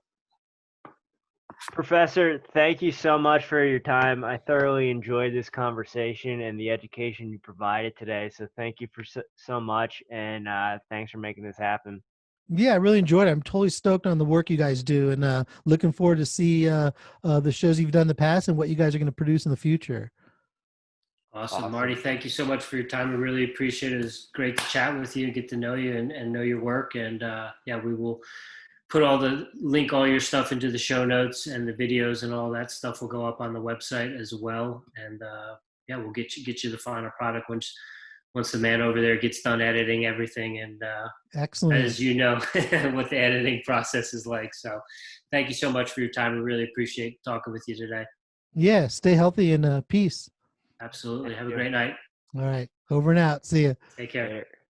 Professor, thank you so much for your time. I thoroughly enjoyed this conversation and the education you provided today. So thank you for so much, and thanks for making this happen.
Yeah, I really enjoyed it. I'm totally stoked on the work you guys do, and looking forward to see the shows you've done in the past and what you guys are going to produce in the future.
Awesome. Marty, thank you so much for your time. I really appreciate it. It's great to chat with you, get to know you and know your work. And we will put all your stuff into the show notes, and the videos and all that stuff will go up on the website as well. And we'll get you the final product once the man over there gets done editing everything. And
excellent.
As you know, what the editing process is like. So thank you so much for your time. I really appreciate talking with you today.
Yeah, stay healthy and peace.
Absolutely.
Thank
Have a
you.
great night.
All right, over and out. See ya.
Take care.
Later.